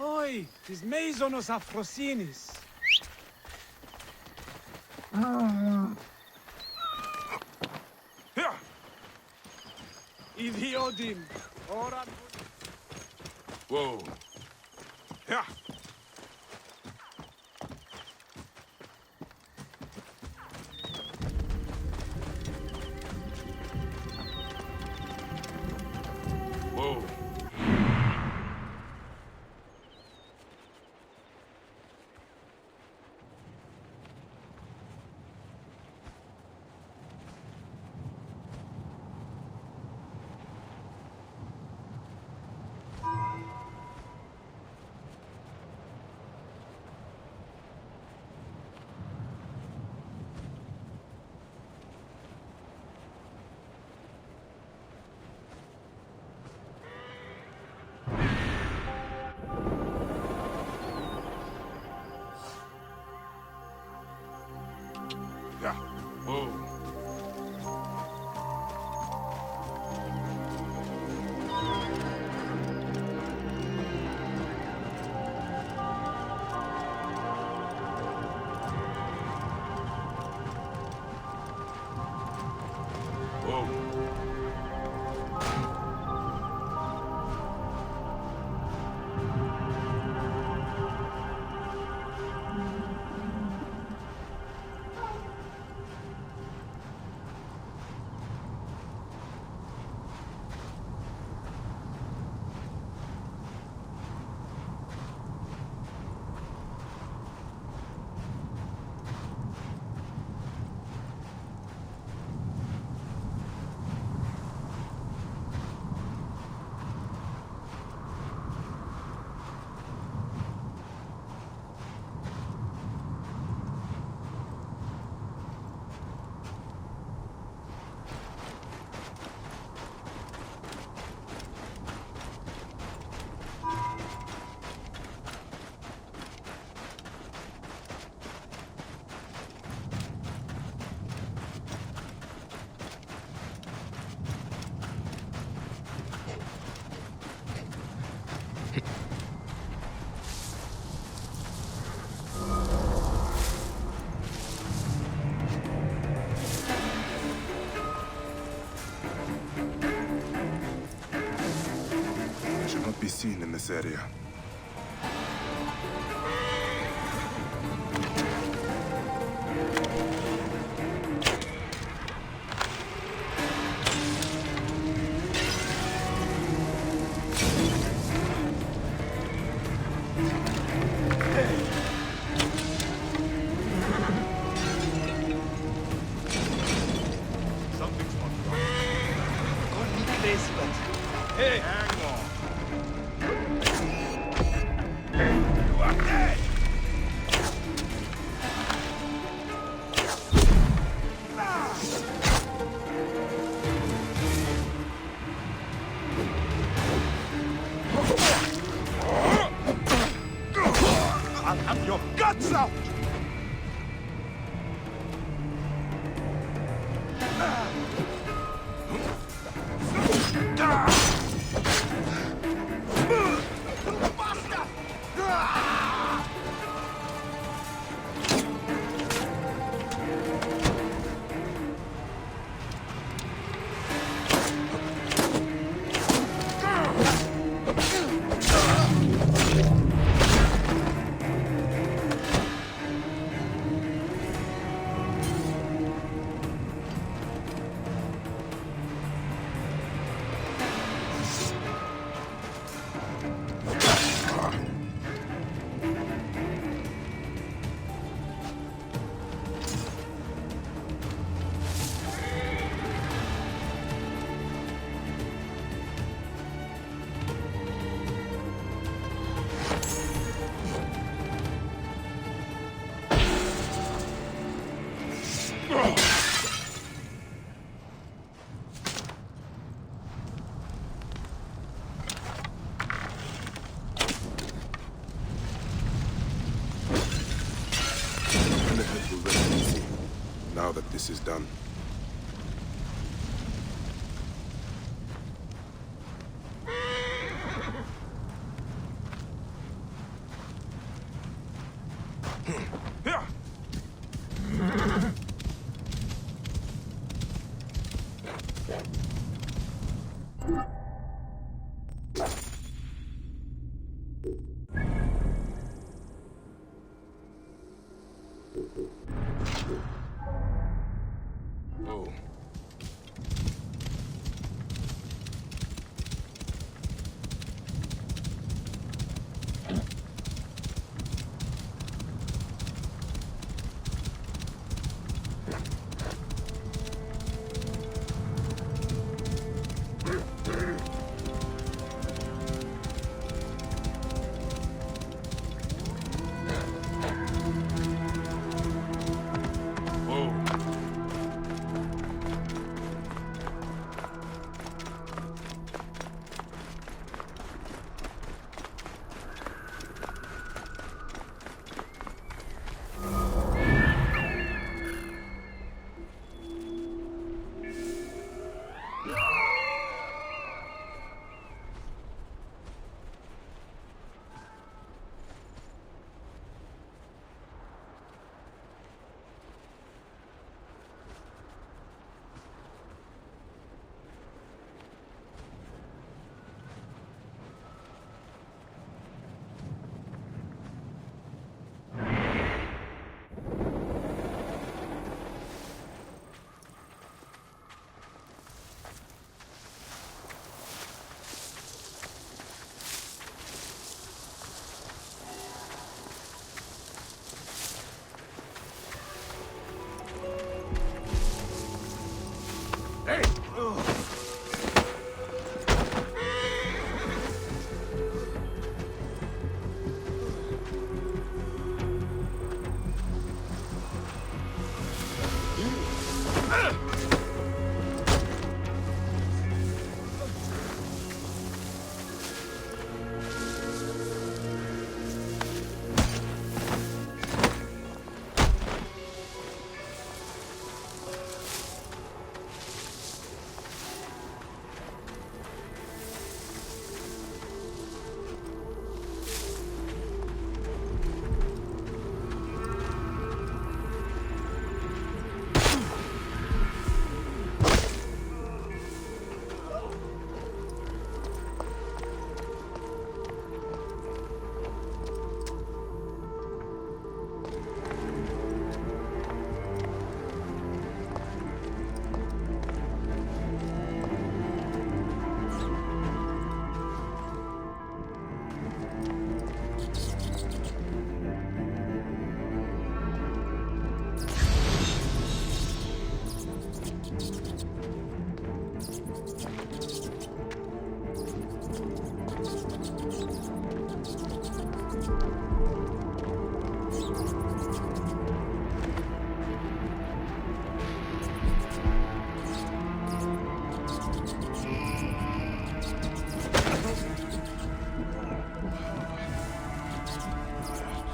S19: Oi, tis meizonos afrosinis. Idiotin. Oran.
S2: Whoa. Yeah. Whoa. be seen in this area.
S18: Hey! Hang on. You are dead! I'll have your guts out!
S2: Now that this is done.
S10: Oh.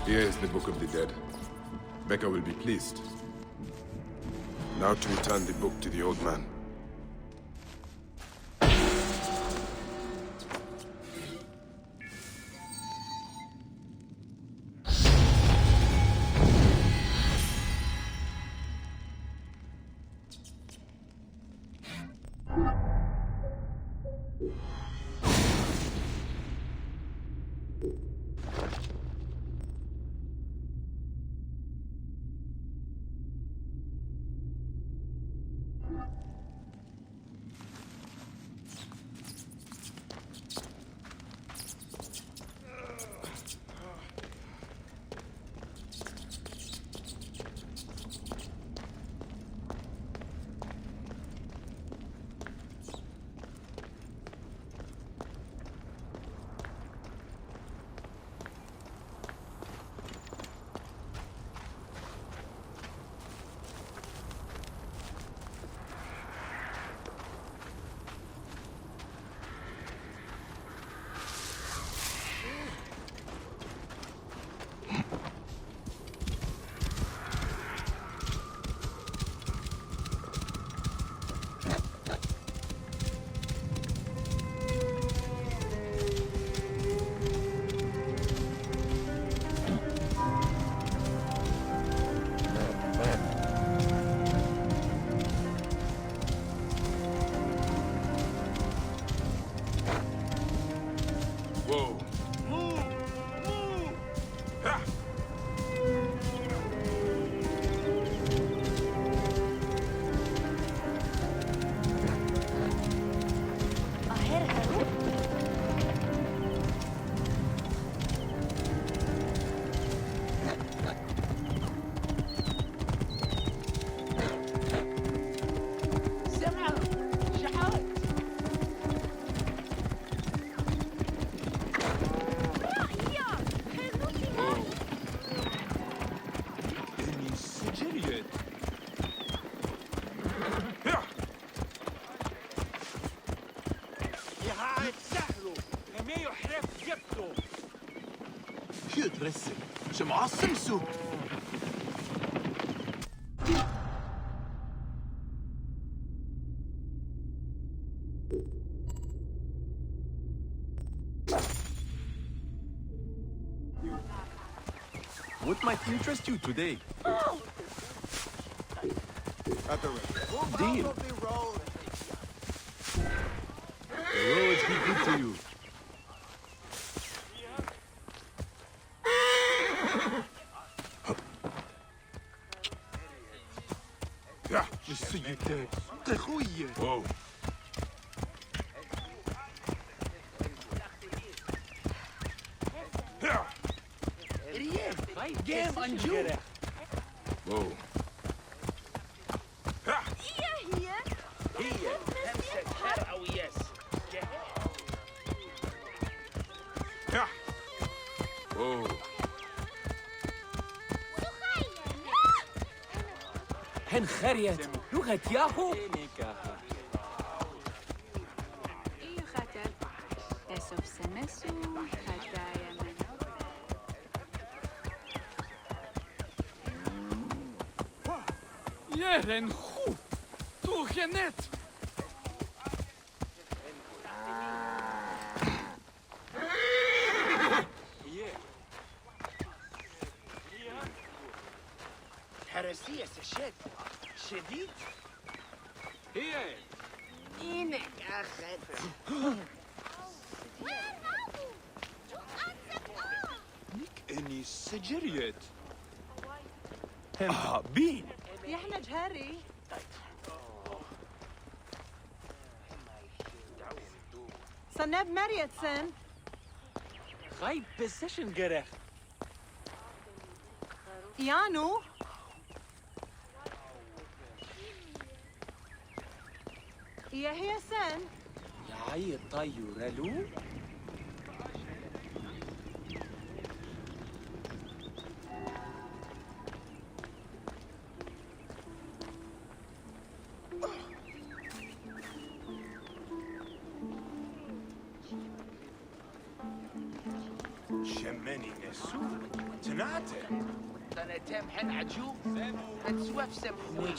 S2: Here is the Book of the Dead. Becca will be pleased. Now to return the book to the old man.
S18: What might interest you today? Deal. The roads be good to you. Whoa.
S15: Game on you.
S2: Whoa. Whoa.
S15: هن خريت لغة ياهو.
S19: Jeren goed. Doe je net.
S15: هرسية سشد شديد هي إنك أخذت
S18: إني سجريت.
S15: بين
S17: يحنا جهري سناب مريتسن
S15: غايب بسيشن جرخ
S17: يانو يا هي سن
S15: يا عي الطيور لو
S2: Shemeni nesu. Tanate.
S15: سنتين حن عجو هتسوف سمحوي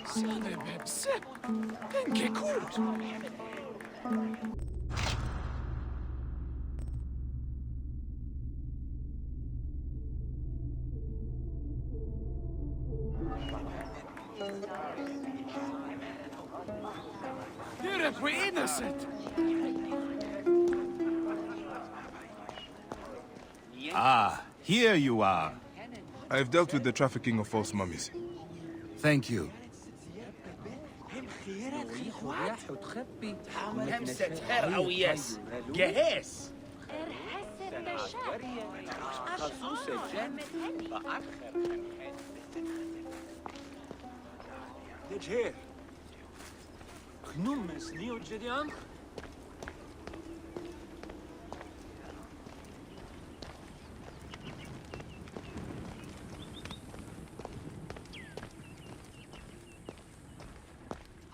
S19: Sane bebse. Denke gut. You're innocent.
S13: Ah, here you are.
S2: I have dealt with the trafficking of false mummies.
S13: Thank you.
S15: همسة هر أو يس جهاز خصوص الجن
S3: Medjay. Gnum is Neo Gideon.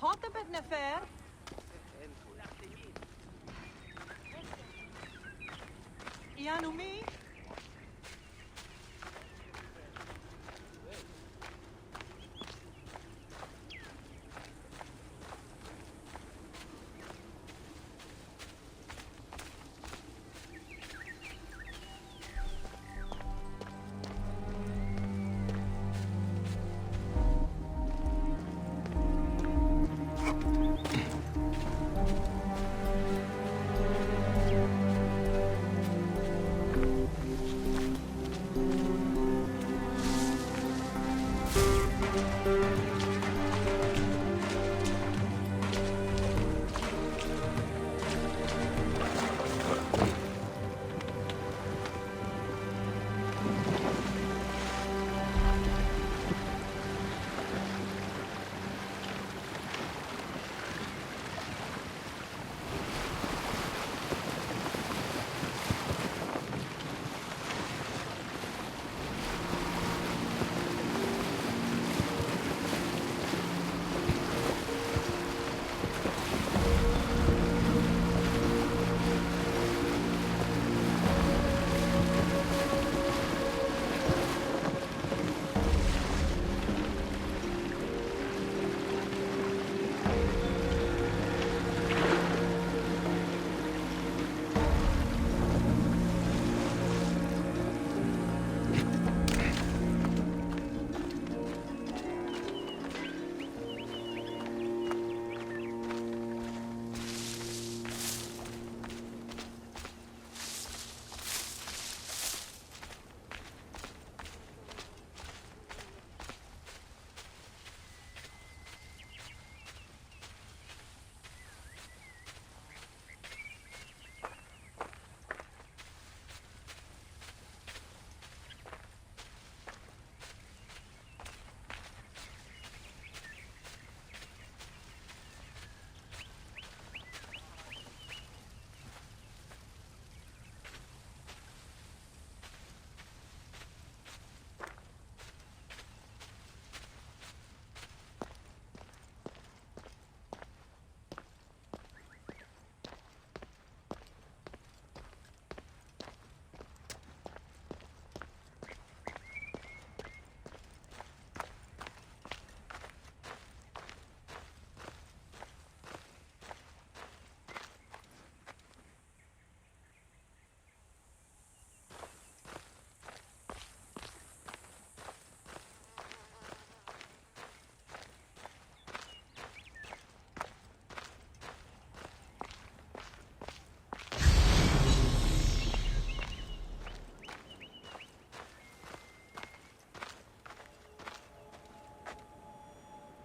S17: هات بدنا فير يانو مي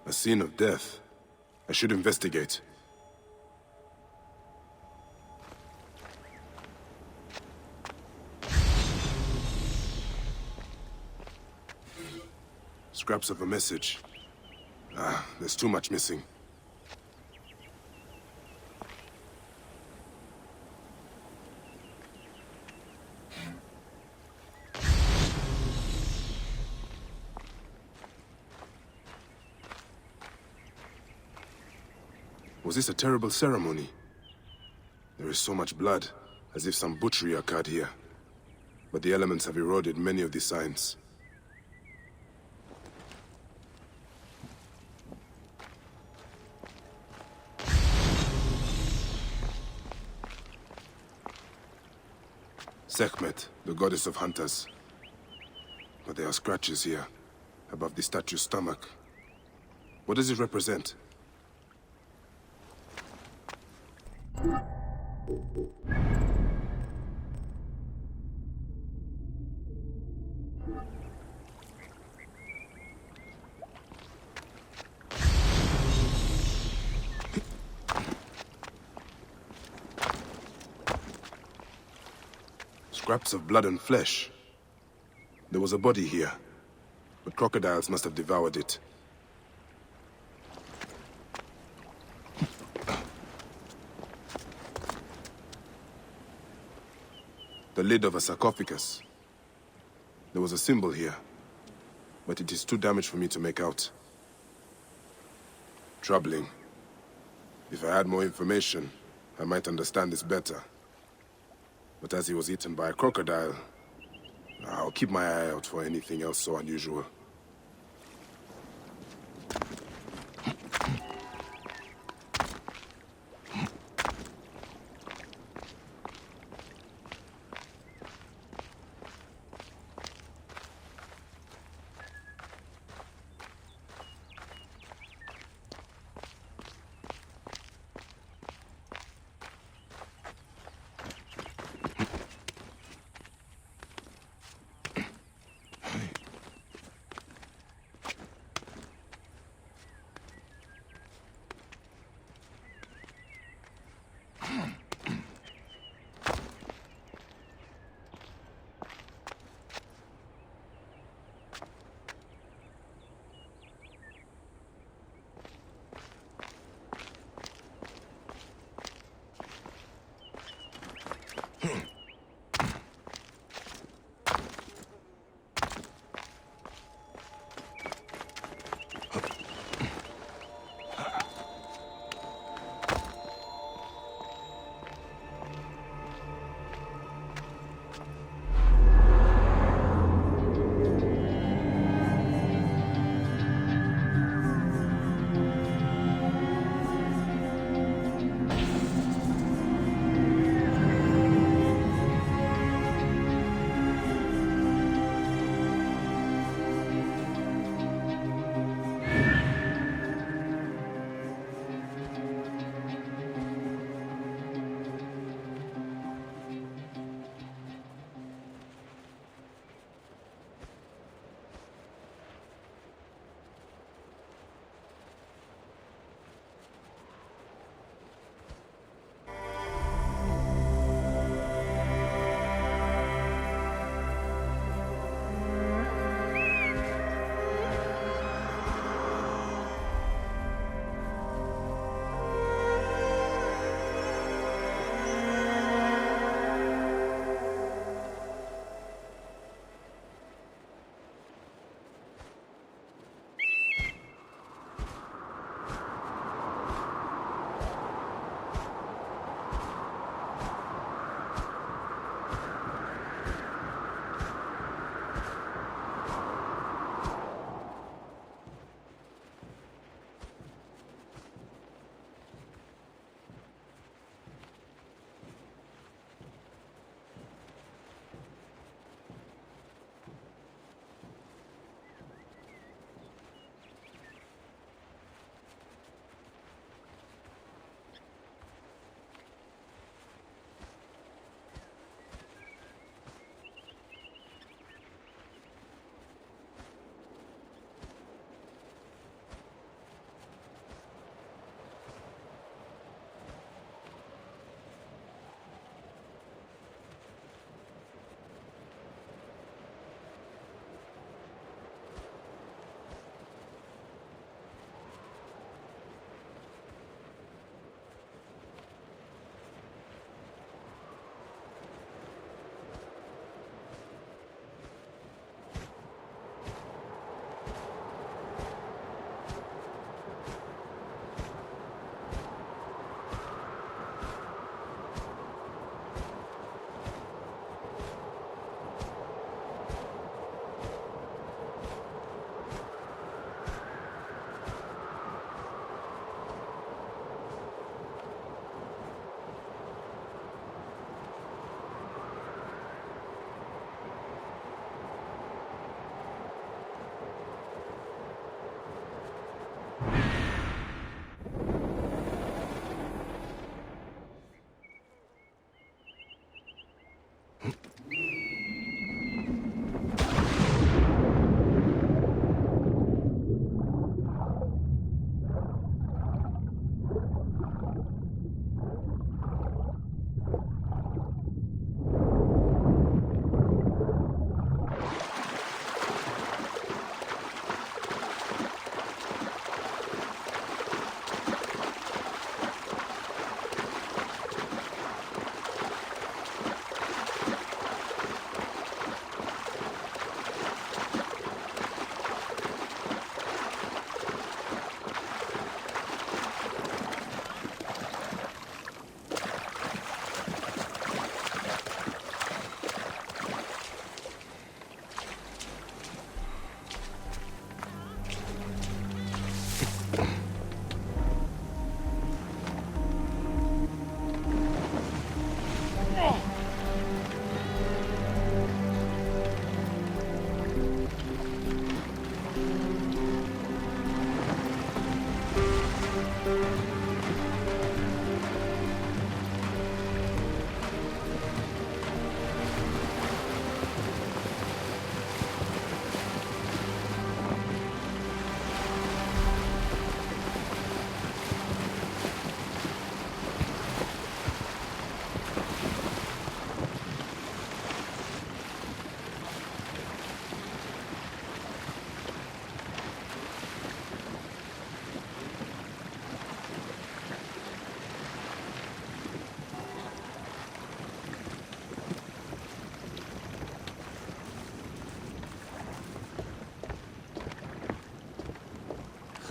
S2: A scene of death. I should investigate. Scraps of a message. There's too much missing. Was this a terrible ceremony? There is so much blood, as if some butchery occurred here. But the elements have eroded many of the signs. Sekhmet, the goddess of hunters. But there are scratches here, above the statue's stomach. What does it represent? Scraps of blood and flesh. There was a body here, but crocodiles must have devoured it. The lid of a sarcophagus. There was a symbol here, but it is too damaged for me to make out. Troubling. If I had more information, I might understand this better. But as he was eaten by a crocodile, I'll keep my eye out for anything else so unusual.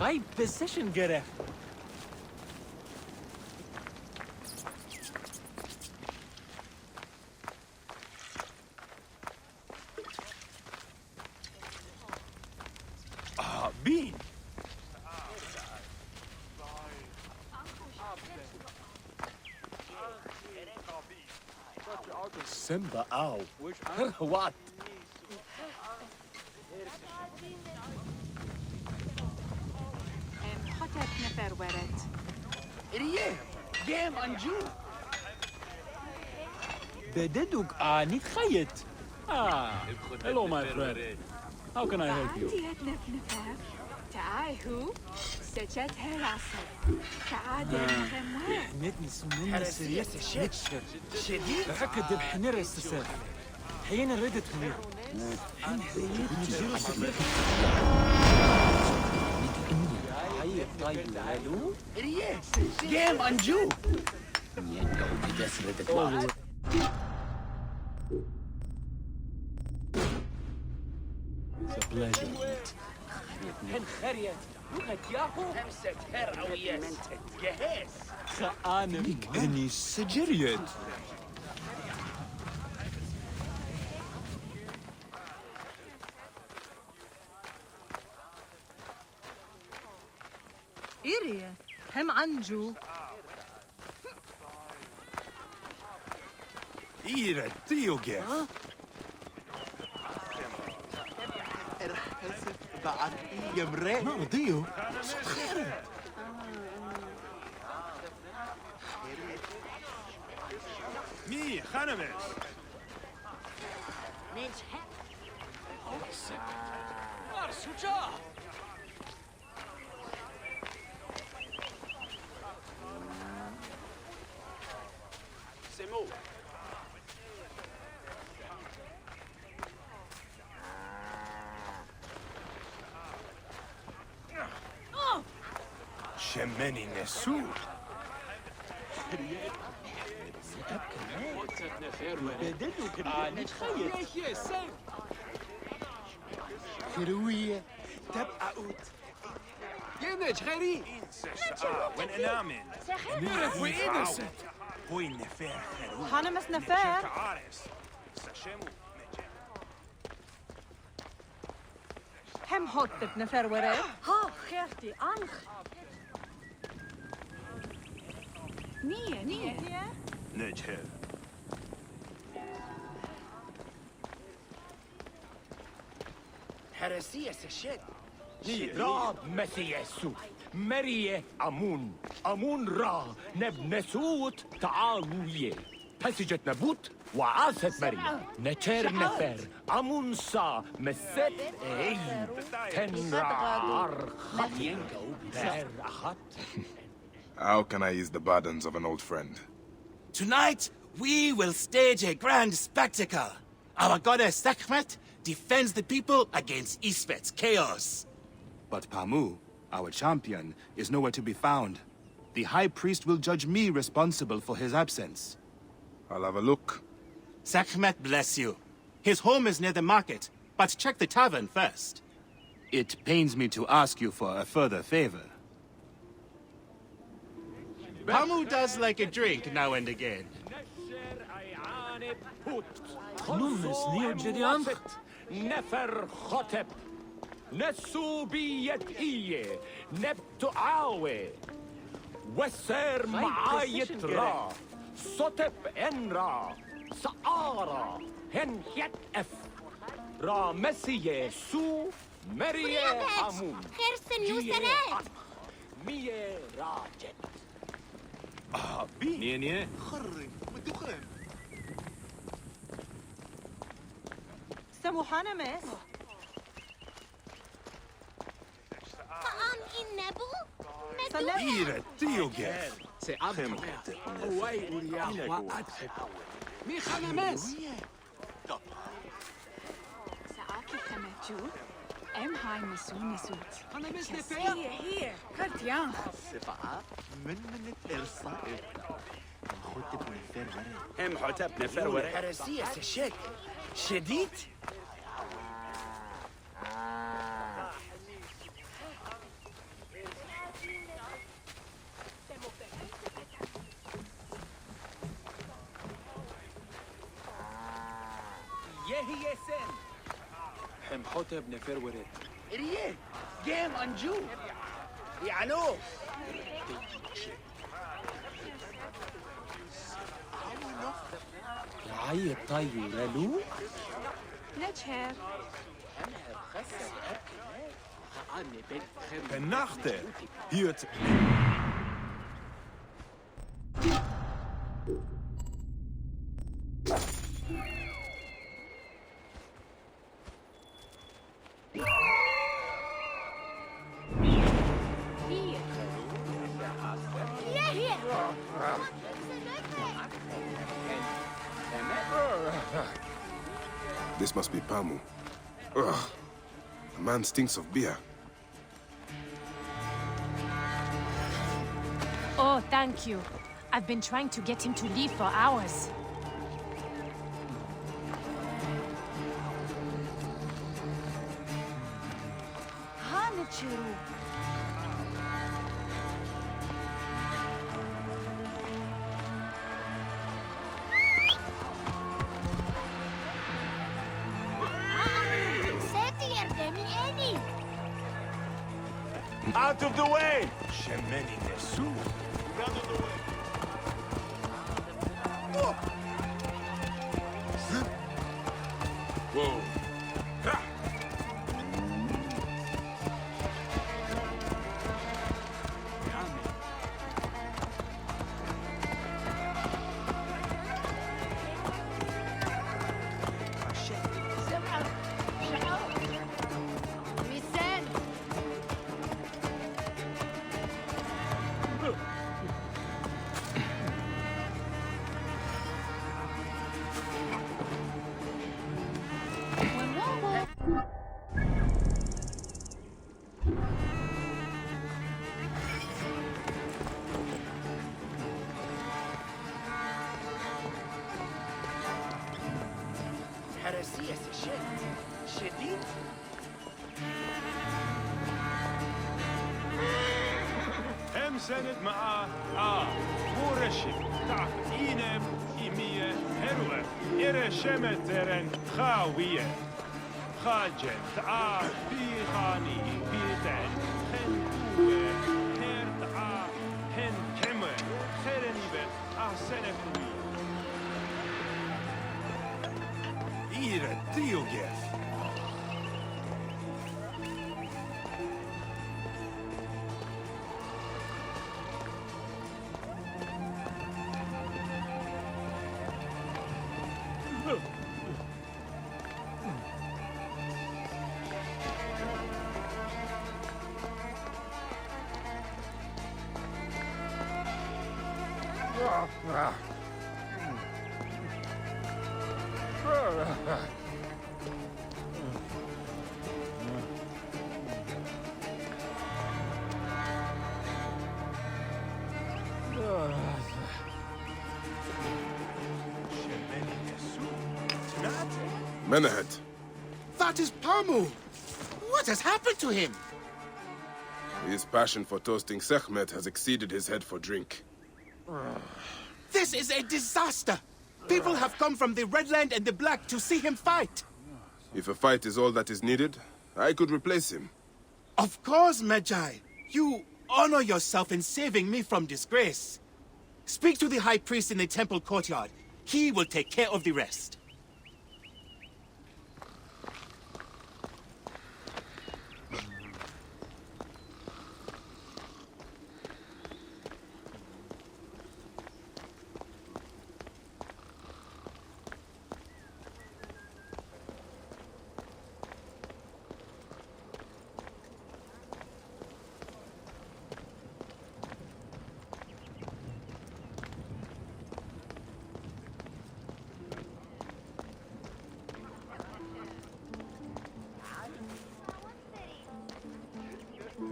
S15: غايب بسيشن جرف. بين. Simba ow. What?
S17: HUDfree نفر ورد.
S15: إيه. جيم أنجو. بددوك نتخيط.
S19: Hello, my friend. How can I help you?
S17: عندي نفر. تعايهو. سجت هراسة. تعادل خموات.
S15: نتني سمنا سرياسة شديد. ركض بحنر السسر. حين ردت مني. حين هريت نجيرو سفر. طيب لالو. إيه. جيم أنجو. ينقو بدسرة الوقت. It's a pleasure. خريت لغة ياهو همسة هرعوية جهاز خانم
S18: أني سجريت
S17: إيريا هم عنجو
S18: إيرا تيوغيف بعد يمرق ما رضيو صوت خير مي خانمس
S3: مجحد
S15: أرسوجا سمو
S18: شمني نسو
S15: خروية تبقى أوت ينج غيري
S18: وين انامن
S15: نعرف وين ست
S18: هوي نفير خروي
S17: خانمس نفر هم HUDfree نفر ورد ها خيرتي أنخ نية
S18: نجهل
S15: حرسية سشد راب مسيسو مريه أمون أمون را نبنسوت تعالوية بسجت نبوت وعاست مريه نتر نفر أمون سا مسد عيب تنرا عرخط بر أخط.
S2: How can I ease the burdens of an old friend?
S21: Tonight, we will stage a grand spectacle. Our goddess Sekhmet defends the people against Isfet's chaos.
S13: But Pamu, our champion, is nowhere to be found. The High Priest will judge me responsible for his absence.
S2: I'll have a look.
S21: Sekhmet bless you. His home is near the market, but check the tavern first.
S13: It pains me to ask you for a further favor.
S21: Pamu does like a drink now and again.
S15: نمس نيو جديان نفر خطب نسو بيت إيه نبتو عاوي وسر معايت را صطب ان را سعارة هن يتأف را مسيه سو مريه عمون
S6: خير سنو سرات
S15: مية راجت
S18: بي نيه خري مدخل
S17: سمو حانمس
S6: فأم إنبو
S18: إيرا تيوغيف
S15: سأبقى هواي ورياح وأدخل مي خنمس
S17: ساعاكي خمتو أم هاي مسون نسوت
S15: خنمس نفير
S17: هي كرتيان
S18: سفعة من الإرصاء خدت نفر ورق
S15: هم حتب نفر ورق
S21: حرسية سشك شديد
S15: هي سن حم حوتب نفر ورد إريه جيم أنجو يعنو رعاية طيو رالو
S17: Medjay.
S18: Vernachte. Hier het...
S2: This must be Pamu. Ugh. The man stinks of beer.
S12: Oh, thank you. I've been trying to get him to leave for hours.
S18: Out of the way! Shemeni Nesu. Out of the way. Whoa. Ha!
S15: حراسية شديد
S18: هم سند معاه مورشي تعف إينم إيمية هروة إرى شمترن خاوية خاجن في خاني بيتن خنوة هر هن كمة خيرنيبت سنكوي إيرا ديوغيف
S2: Menahet.
S21: That is Pamu! What has happened to him?
S2: His passion for toasting Sekhmet has exceeded his head for drink.
S21: This is a disaster! People have come from the Red Land and the Black to see him fight!
S2: If a fight is all that is needed, I could replace him.
S21: Of course, Medjay. You honor yourself in saving me from disgrace. Speak to the High Priest in the temple courtyard. He will take care of the rest.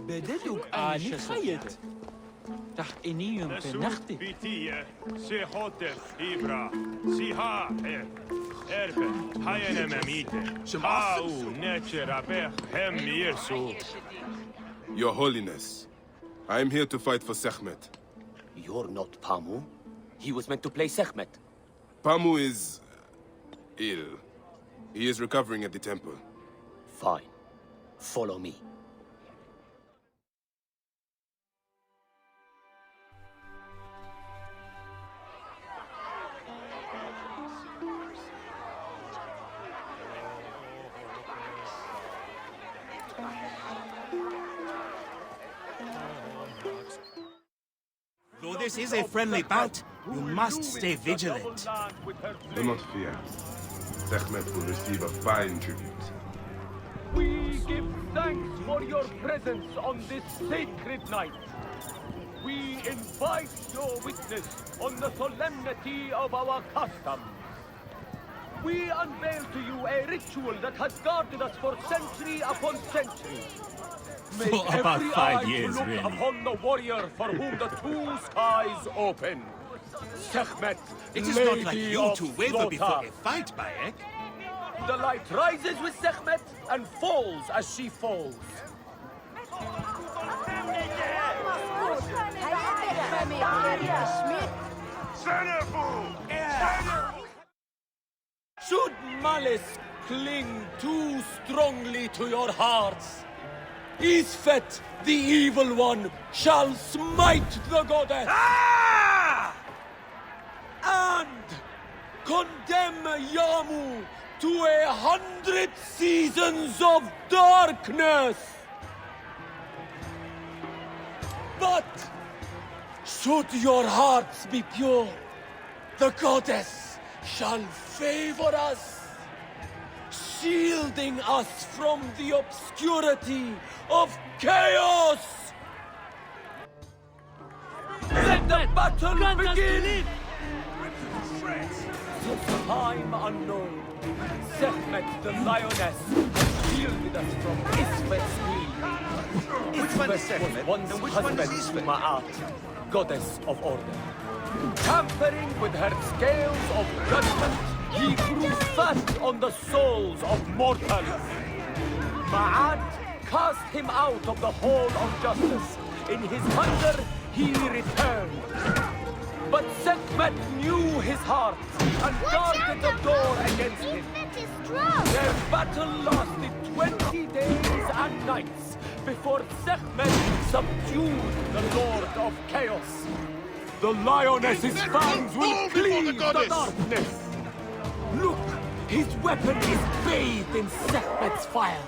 S15: بدلوك آني خيط تح إنيوم بنختي
S18: بيتية سي حوتف إبرا سي هاحر إربن هاينا مميتة هاو ناتشر أبخ هم يرسو.
S2: Your Holiness, I am here to fight for Sekhmet.
S1: You're not Pamu. He was meant to play Sekhmet.
S2: Pamu is... ill. He is recovering at the temple.
S1: Fine. Follow me.
S21: Though this is a friendly bout, you must stay vigilant.
S2: Do not fear. Sekhmet will receive a fine tribute.
S18: We give thanks for your presence on this sacred night. We invite your witness on the solemnity of our custom. We unveil to you a ritual that has guarded us for century upon century. Make
S21: For about
S18: every
S21: 5
S18: eye to
S21: years,
S18: look
S21: really.
S18: upon the warrior for whom the two skies open. Sekhmet,
S21: It is not like
S18: Lady
S21: you
S18: of
S21: to waver
S18: Slaughter.
S21: before a fight, Bayek.
S18: The light rises with Sekhmet and falls as she falls. Should malice cling too strongly to your hearts, Isfet, the evil one, shall smite the goddess and condemn Yamu to 100 seasons of darkness. But should your hearts be pure, the goddess shall favor us, shielding us from the obscurity of chaos. Let the battle begin! Since time unknown, Sekhmet the lioness has shielded us from Isfet's greed. Isfet was once husband to Ma'at, goddess of order. Tampering with her scales of judgment, he grew fat on the souls of mortals. Ma'at cast him out of the hall of justice. In his hunger, he returned. But Sekhmet knew his heart and guarded the door against him. Their battle lasted 20 days and nights before Sekhmet subdued the Lord of Chaos. The lioness's fangs will cleave the darkness. Look, his weapon is bathed in Sekhmet's fire.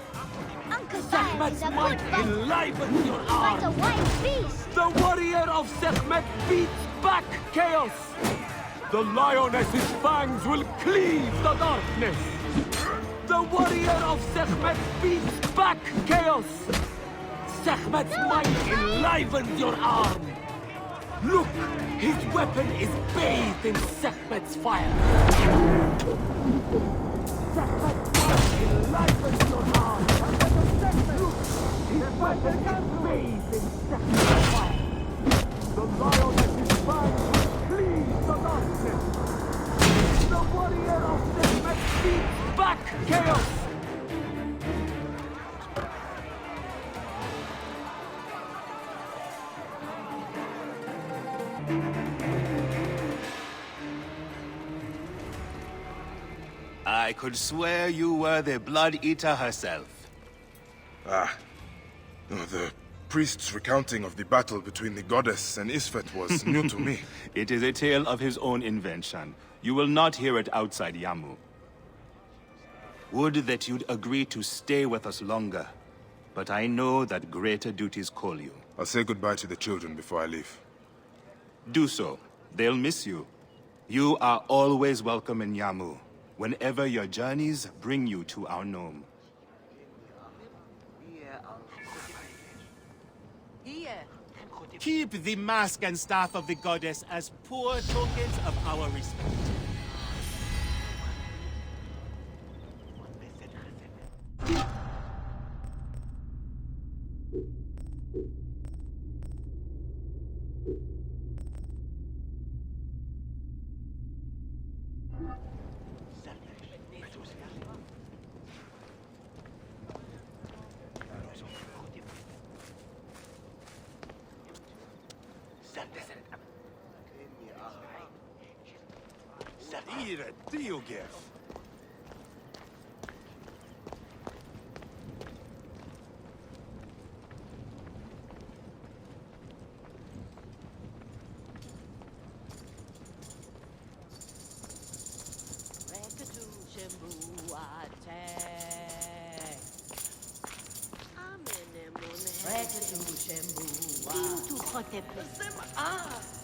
S18: Sekhmet's might enliven your arm.
S5: Like a white beast.
S18: The warrior of Sekhmet beats back chaos. The lioness's fangs will cleave the darkness. The warrior of Sekhmet beats back chaos. Sekhmet's might enlivens your arm. Look, his weapon is bathed in Sekhmet's fire. Sekhmet's might enlivens your arm. Look, his weapon is bathed in Sekhmet's fire. The lioness's fangs will cleave the darkness. The warrior of Sekhmet beats back chaos.
S13: I could swear you were the Blood Eater herself.
S2: The priest's recounting of the battle between the goddess and Isfet was new to me.
S13: It is a tale of his own invention. You will not hear it outside Yamu. Would that you'd agree to stay with us longer. But I know that greater duties call you.
S2: I'll say goodbye to the children before I leave.
S13: Do so. They'll miss you. You are always welcome in Yamu, whenever your journeys bring you to our gnome.
S21: Keep the mask and staff of the goddess as poor tokens of our respect.
S6: Teplis.